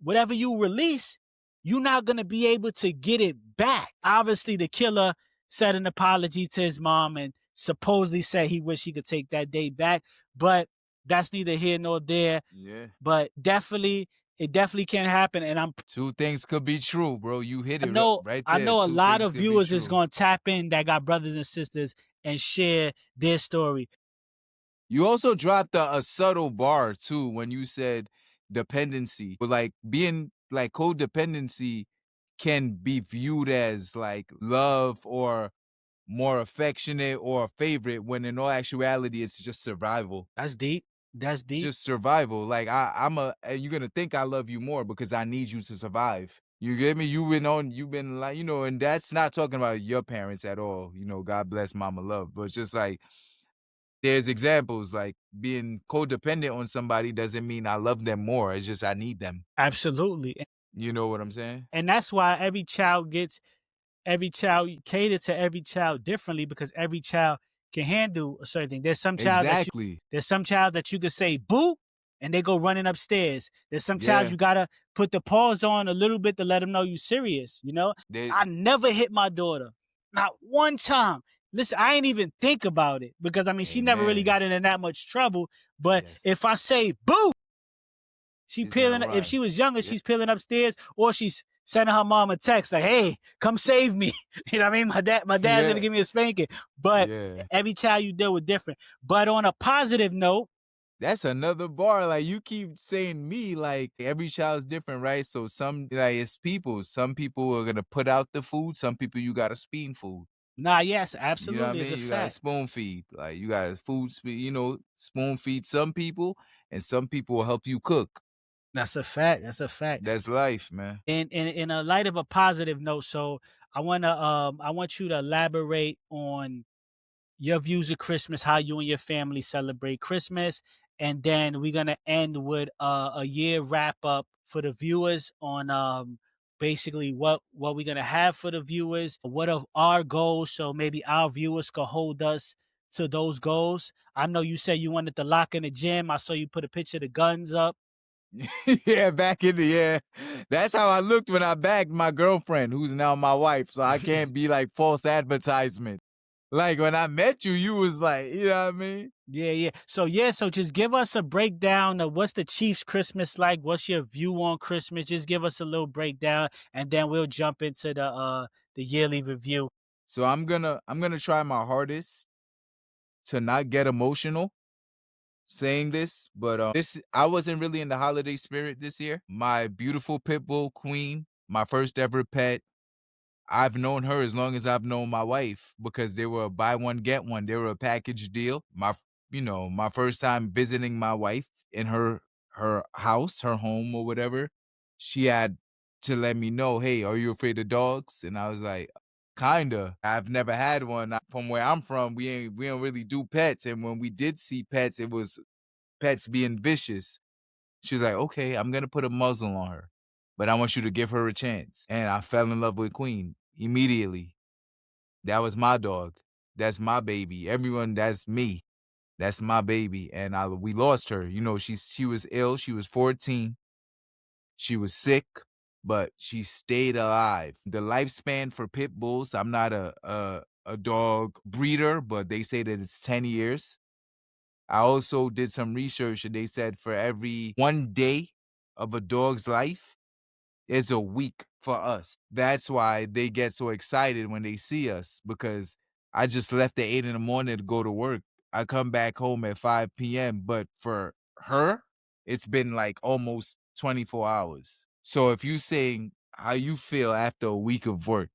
whatever you release, you're not going to be able to get it back. Obviously, the killer said an apology to his mom and supposedly said he wished he could take that day back. But that's neither here nor there. Yeah. But it definitely can happen. And two things could be true, bro. You hit it right there. I know a lot of viewers is going to tap in that got brothers and sisters and share their story. You also dropped a subtle bar too when you said dependency. But like being like codependency can be viewed as like love or more affectionate or a favorite, when in all actuality it's just survival. That's deep. That's deep. Just survival. Like you're gonna think I love you more because I need you to survive. You get me? You've been like, and that's not talking about your parents at all. God bless mama love. But just like, there's examples like being codependent on somebody doesn't mean I love them more. It's just I need them. Absolutely. You know what I'm saying? And that's why every child cater to every child differently, because every child can handle a certain thing. There's some child that you could say boo and they go running upstairs. There's some child you gotta put the pause on a little bit to let them know you serious. I never hit my daughter, not one time. Listen, I ain't even think about it because she never really got into that much trouble. But if I say boo, she's peeling. If she was younger, she's peeling upstairs, or she's sending her mom a text like, "Hey, come save me." You know what I mean? My dad's gonna give me a spanking. But every child you deal with different. But on a positive note, that's another bar. Like, you keep saying me, like every child's different, right? So it's people. Some people are gonna put out the food. Some people you gotta spoon food. Nah, yes, absolutely. You know what I mean? You gotta spoon feed. Like, you gotta spoon feed some people, and some people will help you cook. That's a fact. That's life, man. And in a light of a positive note, so I want you to elaborate on your views of Christmas, how you and your family celebrate Christmas, and then we're gonna end with a year wrap up for the viewers on basically what we're gonna have for the viewers, what of our goals, so maybe our viewers could hold us to those goals. I know you said you wanted to lock in the gym. I saw you put a picture of the guns up. Back in that's how I looked when I bagged my girlfriend, who's now my wife. So I can't be like false advertisement. Like, when I met you, you was like, you know what I mean? Yeah. So just give us a breakdown of what's the Chiefs Christmas like. What's your view on Christmas? Just give us a little breakdown, and then we'll jump into the yearly review. So I'm gonna try my hardest to not get emotional saying this, but I wasn't really in the holiday spirit this year. My beautiful pit bull Queen, my first ever pet, I've known her as long as I've known my wife, because they were a buy one, get one. They were a package deal. My first time visiting my wife in her house, her home or whatever, she had to let me know, "Hey, are you afraid of dogs?" And I was like, "Kinda." I've never had one. From where I'm from, we don't really do pets. And when we did see pets, it was pets being vicious. She was like, "Okay, I'm going to put a muzzle on her, but I want you to give her a chance." And I fell in love with Queen immediately. That was my dog. That's my baby. Everyone, that's me. That's my baby. And we lost her. She was ill. She was 14. She was sick, but she stayed alive. The lifespan for pit bulls, I'm not a dog breeder, but they say that it's 10 years. I also did some research, and they said for every 1 day of a dog's life is a week for us. That's why they get so excited when they see us, because I just left at 8 in the morning to go to work. I come back home at 5 p.m., but for her, it's been like almost 24 hours. So if you saying how you feel after a week of work,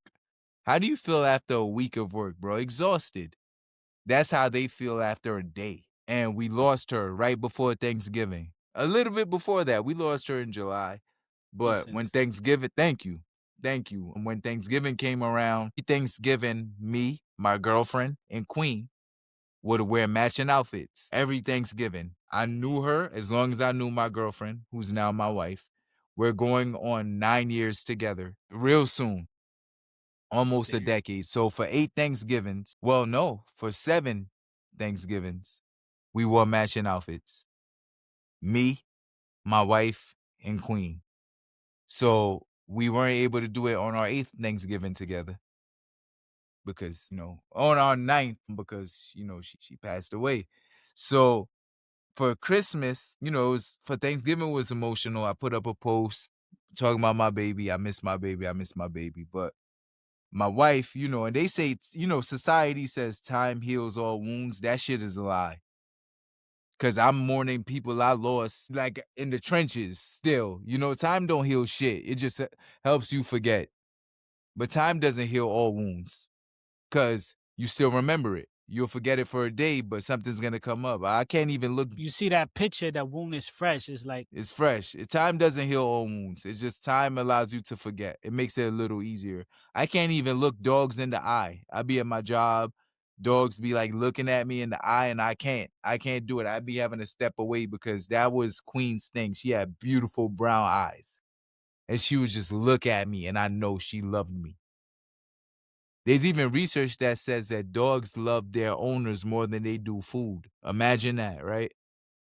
how do you feel after a week of work, bro? Exhausted. That's how they feel after a day. And we lost her right before Thanksgiving. A little bit before that, we lost her in July. But when Thanksgiving, thank you. Thank you. And when Thanksgiving came around, Thanksgiving, me, my girlfriend, and Queen would wear matching outfits every Thanksgiving. I knew her as long as I knew my girlfriend, who's now my wife. We're going on 9 years together real soon, almost a decade. So for 8 Thanksgivings, well, no, for 7 Thanksgivings, we wore matching outfits. Me, my wife, and Queen. So we weren't able to do it on our 8th Thanksgiving together because, on our 9th, because, she passed away. So for Christmas, for Thanksgiving was emotional. I put up a post talking about my baby. I miss my baby. I miss my baby. But my wife, and they say, society says time heals all wounds. That shit is a lie. Cause I'm mourning people I lost, like in the trenches still. Time don't heal shit. It just helps you forget. But time doesn't heal all wounds. Cause you still remember it. You'll forget it for a day, but something's gonna come up. I can't even look. You see that picture, that wound is fresh. It's like It's fresh. Time doesn't heal all wounds. It's just time allows you to forget. It makes it a little easier. I can't even look dogs in the eye. I be at my job. Dogs be like looking at me in the eye, and I can't. I can't do it. I'd be having to step away because that was Queen's thing. She had beautiful brown eyes. And she would just look at me, and I know she loved me. There's even research that says that dogs love their owners more than they do food. Imagine that, right?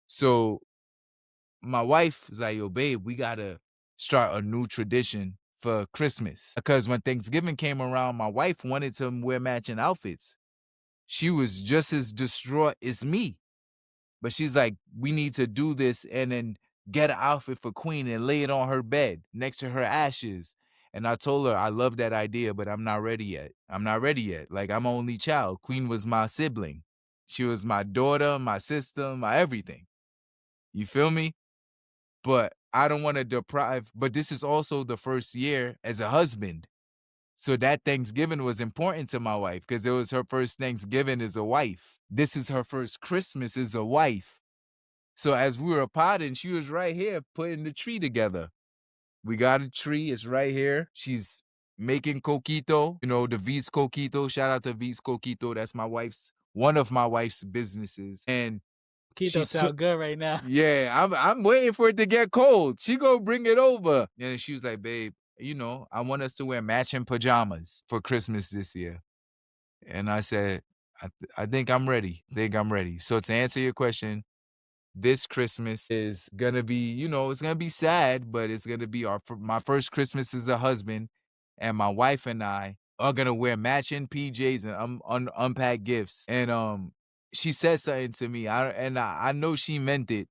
So my wife was like, yo, babe, we got to start a new tradition for Christmas. Because when Thanksgiving came around, my wife wanted to wear matching outfits. She was just as distraught as me. But she's like, we need to do this and then get an outfit for Queen and lay it on her bed next to her ashes. And I told her, I love that idea, but I'm not ready yet. I'm not ready yet. Like, I'm an only child. Queen was my sibling. She was my daughter, my sister, my everything. You feel me? But I don't want to deprive. But this is also the first year as a husband. So that Thanksgiving was important to my wife because it was her first Thanksgiving as a wife. This is her first Christmas as a wife. So as we were potting, she was right here putting the tree together. We got a tree. It's right here. She's making coquito, the V's Coquito. Shout out to V's Coquito. That's one of my wife's businesses. And Coquito sound good right now. Yeah, I'm waiting for it to get cold. She gonna bring it over. And she was like, babe, I want us to wear matching pajamas for Christmas this year. And I said, I think I'm ready. So to answer your question, this Christmas is gonna be, it's gonna be sad, but it's gonna be my first Christmas as a husband, and my wife and I are gonna wear matching PJs and unpack gifts. And she said something to me, I know she meant it,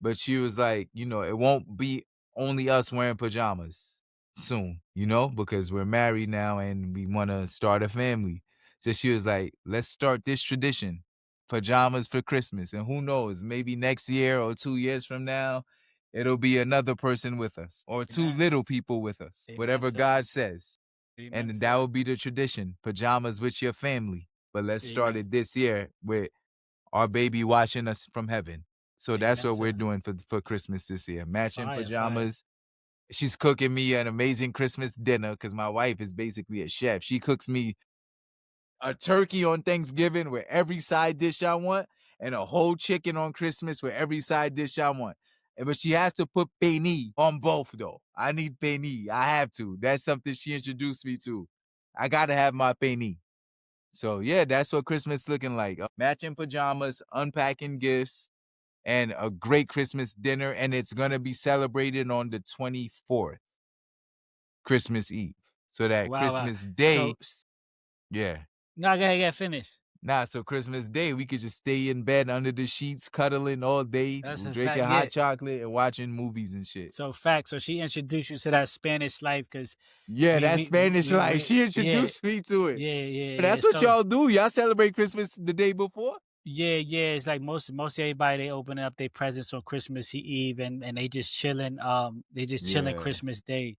but she was like, it won't be only us wearing pajamas soon, because we're married now and we want to start a family. So she was like, let's start this tradition, pajamas for Christmas. And who knows, maybe next year or 2 years from now, it'll be another person with us or two little people with us, whatever God says. And that will be the tradition, pajamas with your family. But let's start it this year with our baby watching us from heaven. So that's what we're doing for Christmas this year. Matching pajamas. She's cooking me an amazing Christmas dinner because my wife is basically a chef. She cooks me a turkey on Thanksgiving with every side dish I want and a whole chicken on Christmas with every side dish I want. But she has to put penne on both, though. I need penne. I have to. That's something she introduced me to. I got to have my penne. So, yeah, that's what Christmas is looking like. Matching pajamas, unpacking gifts, and a great Christmas dinner. And it's going to be celebrated on the 24th, Christmas Eve. So that Christmas Day, yeah. No, go ahead, finish. So Christmas Day, we could just stay in bed under the sheets, cuddling all day, drinking hot chocolate and watching movies and shit. So So she introduced you to that Spanish life because Spanish life. She introduced me to it. Yeah. That's what y'all do. Y'all celebrate Christmas the day before? Yeah. It's like most everybody they open up their presents on Christmas Eve and they just chilling. They just chilling Yeah. Christmas Day.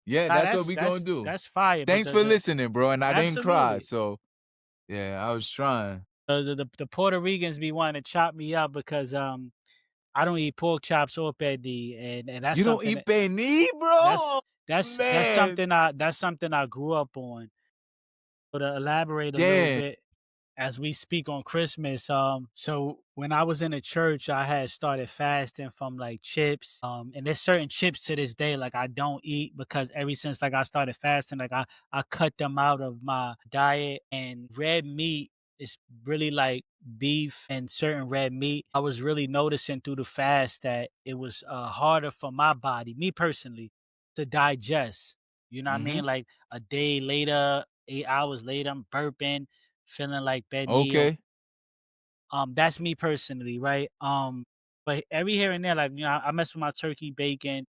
Yeah, Nah, that's what we gonna do. that's fire. But Thanks for listening, bro. And I didn't cry. absolutely So yeah, I was trying. the Puerto Ricans be wanting to chop me up because I don't eat pork chops or pedi, and that's You don't something eat penne, bro? Man. that's something I grew up on. So to elaborate a little Damn. bit, as we speak on Christmas, so when I was in the church, I had started fasting from like chips. And there's certain chips to this day, like I don't eat because ever since like I started fasting, like I cut them out of my diet and red meat is really like beef and certain red meat. I was really noticing through the fast that it was harder for my body, me personally, to digest. You know what I Mm-hmm. mean? Like a day later, 8 hours later, I'm burping, feeling like bad knee. Okay. That's me personally, right? But every here and there, like I mess with my turkey bacon.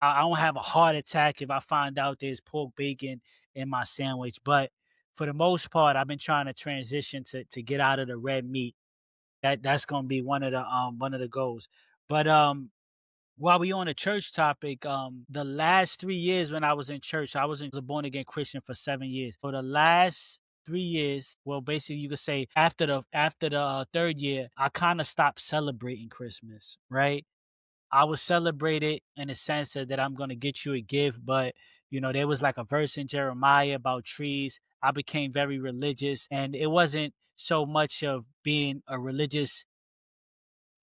I don't have a heart attack if I find out there's pork bacon in my sandwich. But for the most part, I've been trying to transition to get out of the red meat. That's gonna be one of the goals. But while we on the church topic, the last 3 years when I was in church, I was a born again Christian for 7 years. For the last 3 years, well, basically you could say after the third year, I kind of stopped celebrating Christmas. Right? I would celebrate it in the sense that I'm gonna get you a gift, but there was like a verse in Jeremiah about trees. I became very religious, and it wasn't so much of being a religious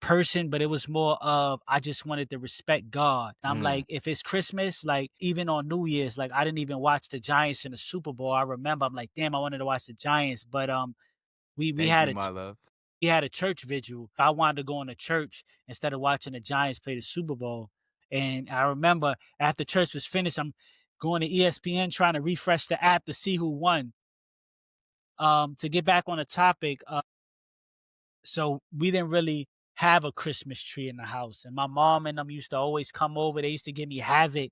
person, but it was more of I just wanted to respect God. I'm Mm. like, if it's Christmas, like even on New Year's, like I didn't even watch the Giants in the Super Bowl. I remember I'm like, damn, I wanted to watch the Giants, but we Thank had you, a my love. we had a church vigil. I wanted to go in the church instead of watching the Giants play the Super Bowl. And I remember after church was finished, I'm going to ESPN trying to refresh the app to see who won. To get back on the topic, so we didn't really have a Christmas tree in the house. And my mom and them used to always come over. They used to give me havoc.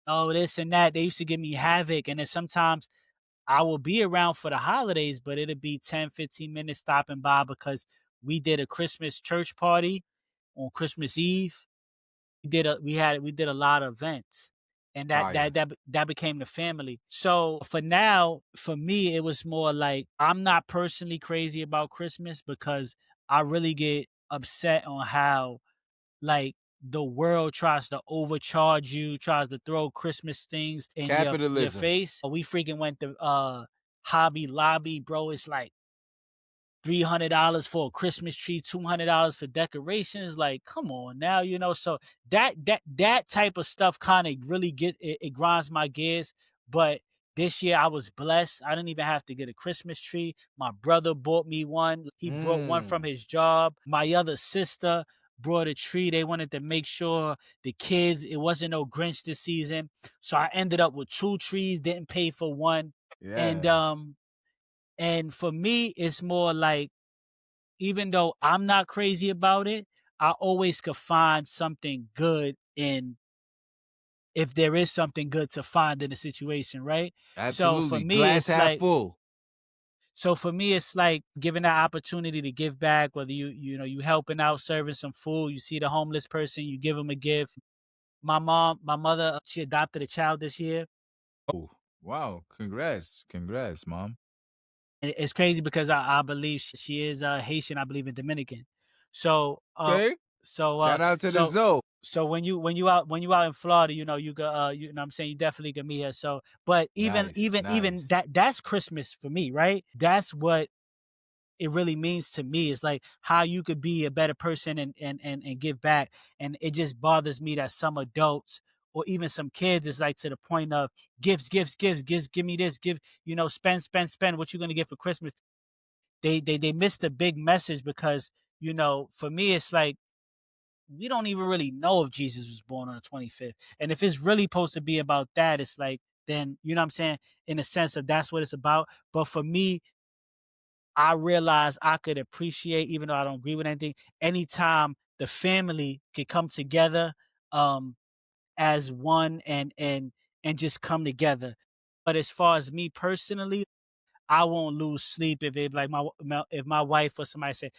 Oh, this and that. They used to give me havoc. And then sometimes I will be around for the holidays, but it'll be 10, 15 minutes stopping by because we did a Christmas church party on Christmas Eve. We did a lot of events. And that Fire. that that that became the family. So for now, for me, it was more like I'm not personally crazy about Christmas because I really get upset on how like the world tries to overcharge you, tries to throw Christmas things in your Capitalism. face. We freaking went to Hobby Lobby, bro. It's like $300 for a Christmas tree, $200 for decorations. Like, come on now, So that type of stuff kind of really it grinds my gears. But this year I was blessed. I didn't even have to get a Christmas tree. My brother bought me one. He brought one from Mm. his job. My other sister brought a tree. They wanted to make sure the kids, it wasn't no Grinch this season. So I ended up with two trees, didn't pay for one. And Yeah. and for me, it's more like even though I'm not crazy about it, I always could find something good in if there is something good to find in a situation, right? So for Absolutely. me, Glass it's half like full. giving that opportunity to give back, whether you helping out, serving some food, you see the homeless person, you give them a gift. My mother, she adopted a child this year. Oh, wow. Congrats. Congrats, mom. And it's crazy because I believe she is Haitian, I believe in Dominican. So Okay. so uh Shout out to the so Zoe. so when you out in Florida, you go you know what I'm saying, you definitely can meet her. So but even Nice. even Nice. even that's Christmas for me, right? That's what it really means to me. It's like how you could be a better person and give back. And it just bothers me that some adults or even some kids is like to the point of gifts, give me this, spend what you're gonna get for Christmas. They missed a big message because for me it's like we don't even really know if Jesus was born on the 25th. And if it's really supposed to be about that, it's like then you know what I'm saying, in a sense of that's what it's about. But for me, I realized I could appreciate, even though I don't agree with anything, anytime the family could come together um as one and just come together. But as far as me personally, I won't lose sleep if it like if my wife or somebody say,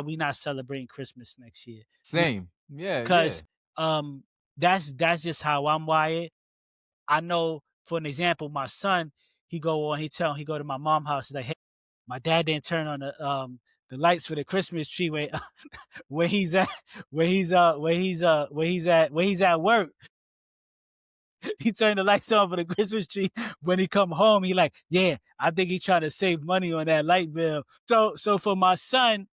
we not celebrating Christmas next year. Same. Yeah, yeah. Because that's just how I'm wired. I know, for an example, my son, he go to my mom's house, he's like, hey, my dad didn't turn on the lights for the Christmas tree where he's at where he's at work. He turned the lights on for the Christmas tree. When he come home, he like, yeah, I think he trying to save money on that light bill. So for my son,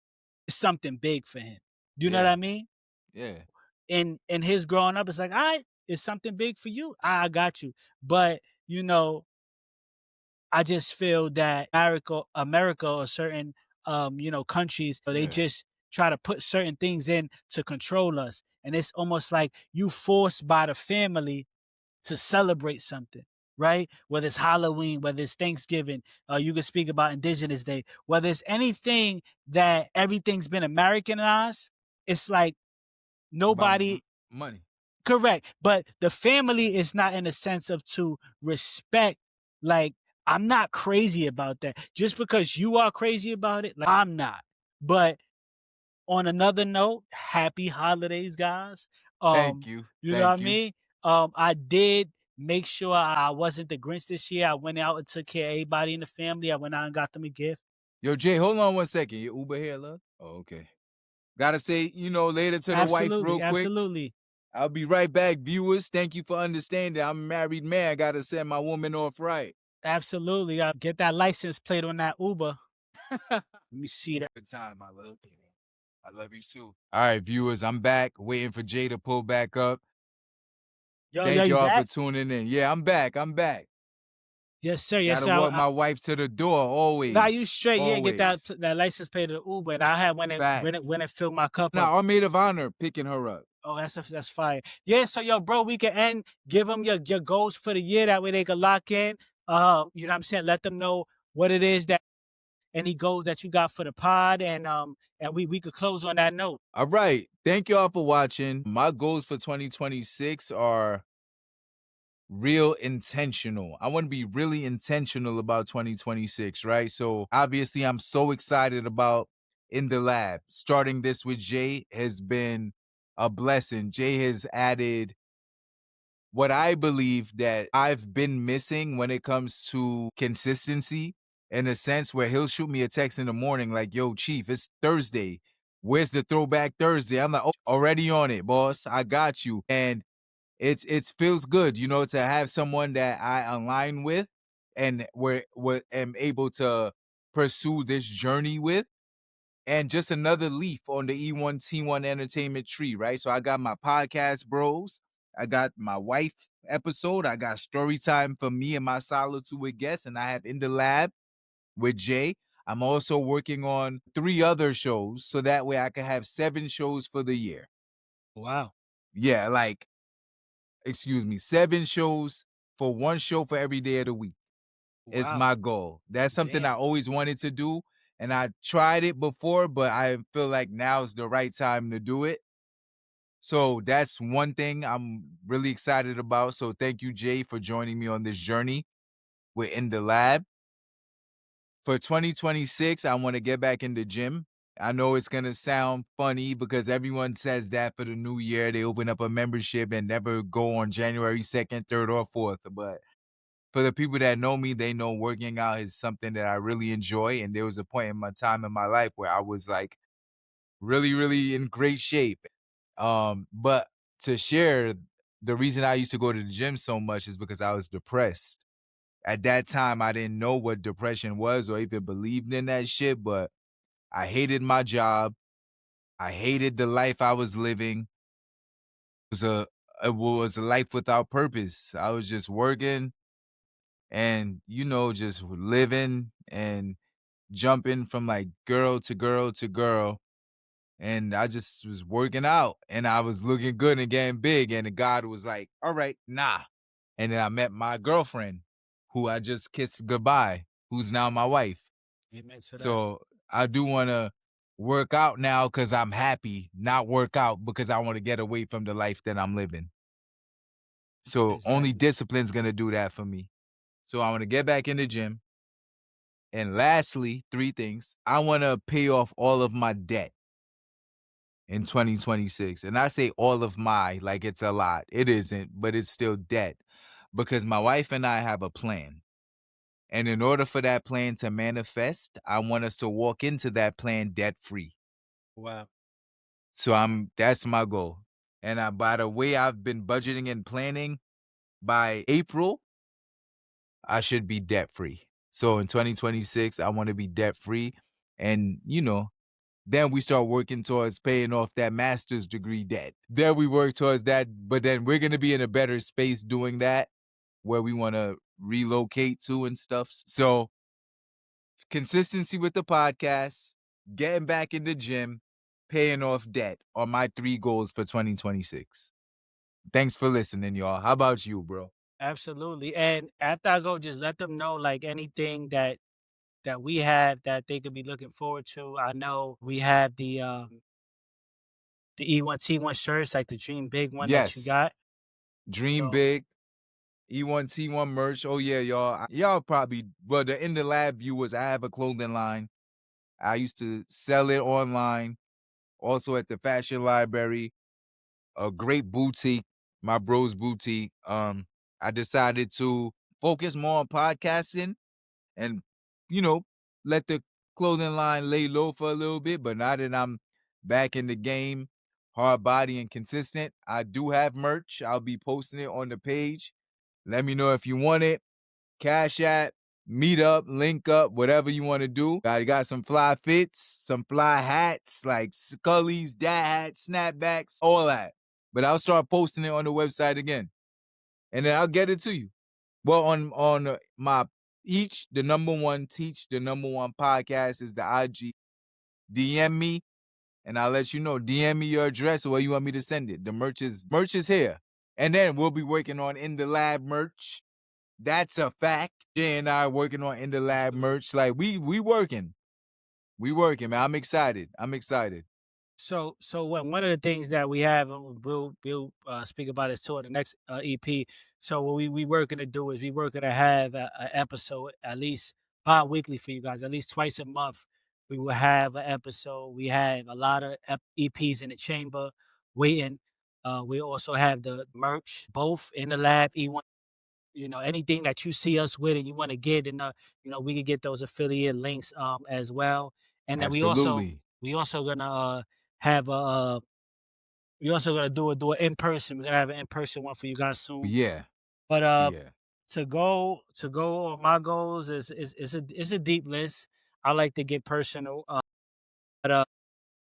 it's something big for him. Do you know what I mean? Yeah. In his growing up, it's like, all right, it's something big for you. I got you. But you know, I just feel that America or certain countries, they just try to put certain things in to control us. And it's almost like you forced by the family to celebrate something, right? Whether it's Halloween, whether it's Thanksgiving, you can speak about Indigenous Day, whether it's anything that everything's been Americanized, it's like nobody money. correct. But the family is not in a sense of to respect, like, I'm not crazy about that. Just because you are crazy about it, like, I'm not. But on another note, happy holidays, guys. Thank you. You know what I Thank you. mean? I did make sure I wasn't the Grinch this year. I went out and took care of everybody in the family. I went out and got them a gift. Yo, Jay, hold on 1 second. Your Uber here, love? Oh, okay. Gotta say, later to the wife real Absolutely, quick. absolutely, I'll be right back, viewers. Thank you for understanding. I'm a married man. Gotta send my woman off right. absolutely. Get that license plate on that Uber. Let me see that. Good time, my love. I love you too. All right, viewers, I'm back. Waiting for Jay to pull back up. Yo, Thank you y'all for back? tuning in. Yeah, I'm back. I'm back. Yes, sir. Yes, Gotta sir. walk my wife to the door always. Nah, you straight. Yeah, get Always. that license plate of the Uber. And I had Facts. when it filled my cup Now, up. our maid of honor picking her up. Oh, that's fire. Yeah, so yo, bro, we can end. Give them your goals for the year. That way they can lock in. You know what I'm saying? Let them know what it is that any goals that you got for the pod, and we could close on that note. All right. Thank y'all for watching. My goals for 2026 are real intentional. I want to be really intentional about 2026, right? So obviously I'm so excited about In the Lab. Starting this with Jay has been a blessing. Jay has added what I believe that I've been missing when it comes to consistency, in a sense where he'll shoot me a text in the morning like, yo, Chief, it's Thursday. Where's the throwback Thursday? I'm like, oh, already on it, boss. I got you. And it feels good, to have someone that I align with and where am able to pursue this journey with. And just another leaf on the E1T1 entertainment tree, right? So I got my podcast bros, I got my wife episode, I got story time for me and my solitude with guests, and I have In the Lab with Jay. I'm also working on 3 other shows so that way I can have 7 shows for the year. Wow. Yeah, like, excuse me, 7 shows for 1 show for every day of the week is Wow. my goal. That's something I Damn. always wanted to do, and I tried it before, but I feel like now is the right time to do it. So that's one thing I'm really excited about. So thank you, Jay, for joining me on this journey. We're In the Lab. For 2026, I want to get back in the gym. I know it's going to sound funny because everyone says that for the new year. They open up a membership and never go on January 2nd, 3rd, or 4th. But for the people that know me, they know working out is something that I really enjoy. And there was a point in my time in my life where I was like really, really in great shape. But to share, the reason I used to go to the gym so much is because I was depressed. At that time, I didn't know what depression was or even believed in that shit, but I hated my job. I hated the life I was living. It was a life without purpose. I was just working and, just living and jumping from like girl to girl to girl. And I just was working out and I was looking good and getting big. And God was like, all right, nah. And then I met my girlfriend who I just kissed goodbye, who's now my wife. Amen to that. So I do want to work out now because I'm happy, not work out because I want to get away from the life that I'm living. So only Exactly. discipline's going to do that for me. So I want to get back in the gym. And lastly, 3 things. I want to pay off all of my debt in 2026. And I say all of my, like it's a lot. It isn't, but it's still debt because my wife and I have a plan. And in order for that plan to manifest, I want us to walk into that plan debt free. Wow. So that's my goal. And by the way I've been budgeting and planning, by April, I should be debt free. So in 2026, I want to be debt free. And, then we start working towards paying off that master's degree debt. Then we work towards that, but then we're going to be in a better space doing that where we want to relocate to and stuff. So consistency with the podcast, getting back in the gym, paying off debt are my 3 goals for 2026. Thanks for listening, y'all. How about you, bro? Absolutely. And after I go, just let them know like anything that we have that they could be looking forward to. I know we have the E1T1 shirts, like the Dream Big one that you Yes. got. Dream So big. E1T1 merch. Oh yeah, y'all. Y'all probably, well, the In the Lab viewers, I have a clothing line. I used to sell it online, also at the Fashion Library, a great boutique, my bro's boutique. I decided to focus more on podcasting and, you know, let the clothing line lay low for a little bit. But now that I'm back in the game, hard body and consistent, I do have merch. I'll be posting it on the page. Let me know if you want it. Cash App, meet up, link up, whatever you want to do. I got some fly fits, some fly hats like Scully's, dad hats, snapbacks, all that. But I'll start posting it on the website again, and then I'll get it to you. Well, on my the number one teach the number one podcast is the IG. DM me, and I'll let you know. DM me your address or where you want me to send it. The merch is here, and then we'll be working on In the Lab merch. That's a fact. Jay and I are working on In the Lab merch. Like we working. We working, man. I'm excited. So one of the things that we have, and we'll speak about this too in the next EP. So what we working to do is we working to have a episode at least bi-weekly for you guys, at least twice a month. We will have an episode. We have a lot of EPs in the chamber waiting. We also have the merch, both In the Lab, E1. Anything that you see us with and you want to get, and we can get those affiliate links as well. And then Absolutely. we also gonna have a we also gonna do it in person. We're gonna have an in person one for you guys soon. Yeah. But Yeah. to go on my goals is a deep list. I like to get personal. But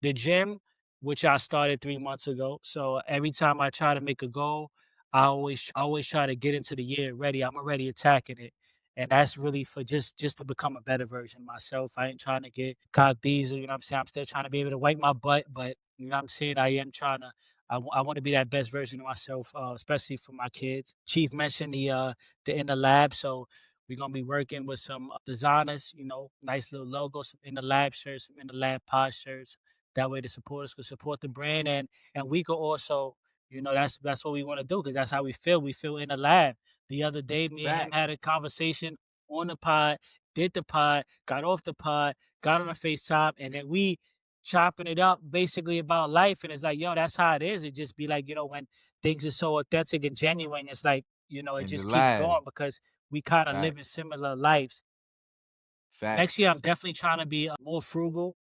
the gym, which I started 3 months ago. So every time I try to make a goal, I always try to get into the year ready. I'm already attacking it. And that's really for just to become a better version of myself. I ain't trying to get cock diesel, you know what I'm saying? I'm still trying to be able to wipe my butt, but you know what I'm saying? I am trying to I want to be that best version of myself, especially for my kids. Chief mentioned the In the Lab, so we're gonna be working with some designers, nice little logos, some In the Lab shirts, some In the Lab pod shirts. That way the supporters could support the brand, and we could also, that's what we want to do because that's how we feel. We feel In the Lab. The other day, me and him Fact. had a conversation on the pod, did the pod, got off the pod, got on a FaceTime, and then we chopping it up basically about life. And it's like, yo, that's how it is. It just be like, when things are so authentic and genuine, it's like, it In the just keeps lab. going because we kind of live in Facts. similar lives. Next year, I'm Facts. definitely trying to be more frugal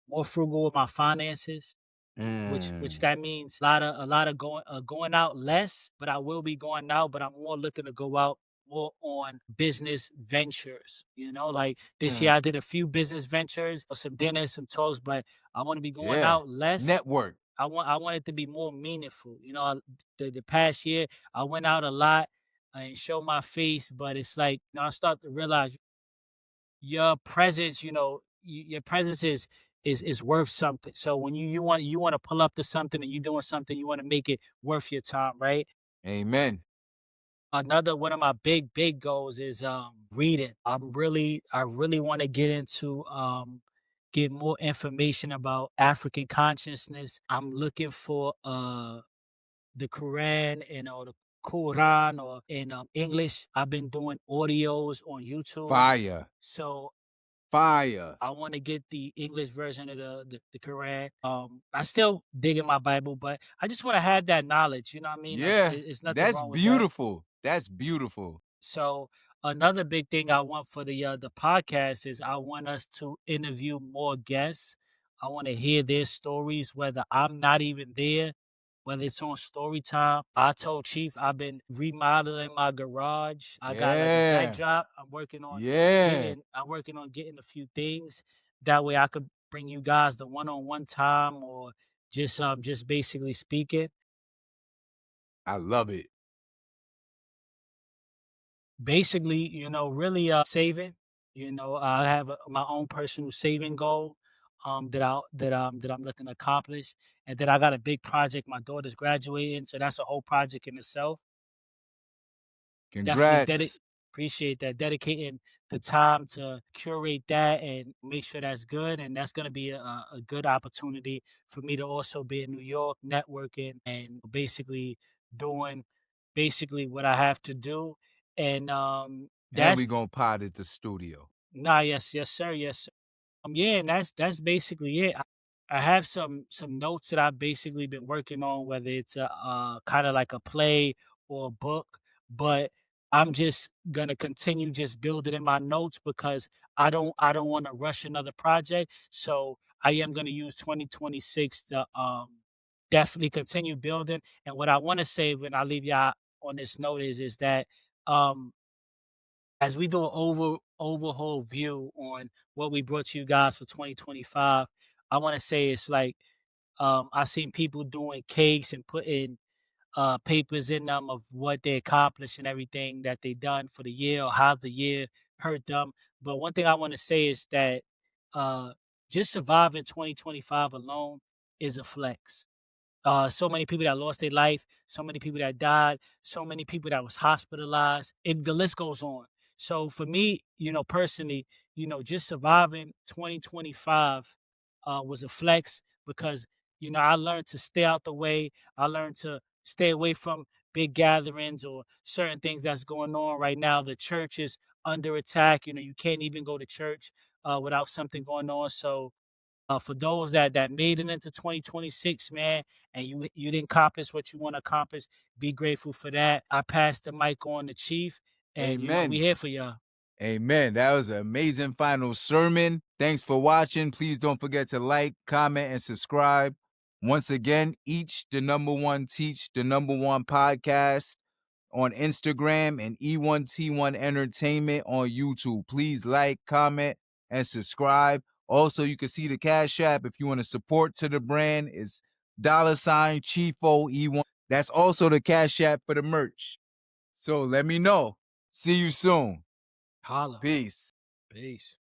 with my finances, which Mm. that means a lot of going out less, but I will be going out, but I'm more looking to go out more on business ventures. Like this year Mm. I did a few business ventures, some dinners, some toast, but I want to be going Yeah. out less. Network. I want it to be more meaningful. The past year I went out a lot and showed my face, but it's like I start to realize your presence, your presence is worth something. So when you want to pull up to something and you're doing something, you want to make it worth your time, right? Amen. Another one of my big goals is reading. I really want to get into get more information about African consciousness. I'm looking for the Quran and or the Quran or in English. I've been doing audios on YouTube. Fire. So Fire. I want to get the English version of the Quran. I still dig in my Bible, but I just want to have that knowledge. You know what I mean? Like, Yeah, it's nothing that's wrong with that. beautiful. That's beautiful. So another big thing I want for the podcast is I want us to interview more guests. I want to hear their stories, whether I'm not even there, whether it's on story time. I told Chief I've been remodeling my garage. I got like a Yeah. backdrop. Yeah. I'm working on getting a few things. That way I could bring you guys the one-on-one time or just basically speaking. I love it. Basically, really saving. I have my own personal saving goal that I'm looking to accomplish, and then I got a big project. My daughter's graduating, so that's a whole project in itself. Definitely Congrats. appreciate that, dedicating the time to curate that and make sure that's good, and that's going to be a good opportunity for me to also be in New York networking and basically doing basically what I have to do. And And that's we gonna pot at the studio. nah, yes, sir, yes, sir. Yeah, and that's basically it. I have some notes that I've basically been working on, whether it's a kind of like a play or a book, but I'm just gonna continue just building in my notes because I don't want to rush another project. So I am gonna use 2026 to definitely continue building. And what I want to say when I leave y'all on this note is that um as we do an overhaul view on what we brought to you guys for 2025, I want to say it's like I seen people doing cakes and putting papers in them of what they accomplished and everything that they done for the year or how the year hurt them. But one thing I want to say is that uh, just surviving 2025 alone is a flex. So many people that lost their life, so many people that died, so many people that was hospitalized. The list goes on. So for me, personally, just surviving 2025 was a flex because I learned to stay out the way. I learned to stay away from big gatherings or certain things that's going on right now. The church is under attack. You can't even go to church without something going on. So for those that made it into 2026, man, and you didn't accomplish what you want to accomplish, be grateful for that. I passed the mic on to Chief, and we Amen. here for y'all. Amen. That was an amazing final sermon. Thanks for watching. Please don't forget to like, comment, and subscribe. Once again, each the number one teach the number one podcast on Instagram and E1T1 Entertainment on YouTube. Please like, comment, and subscribe. Also, you can see the Cash App if you want to support to the brand. It's $Chiefo E1. That's also the Cash App for the merch. So let me know. See you soon. Holla. Peace. Peace.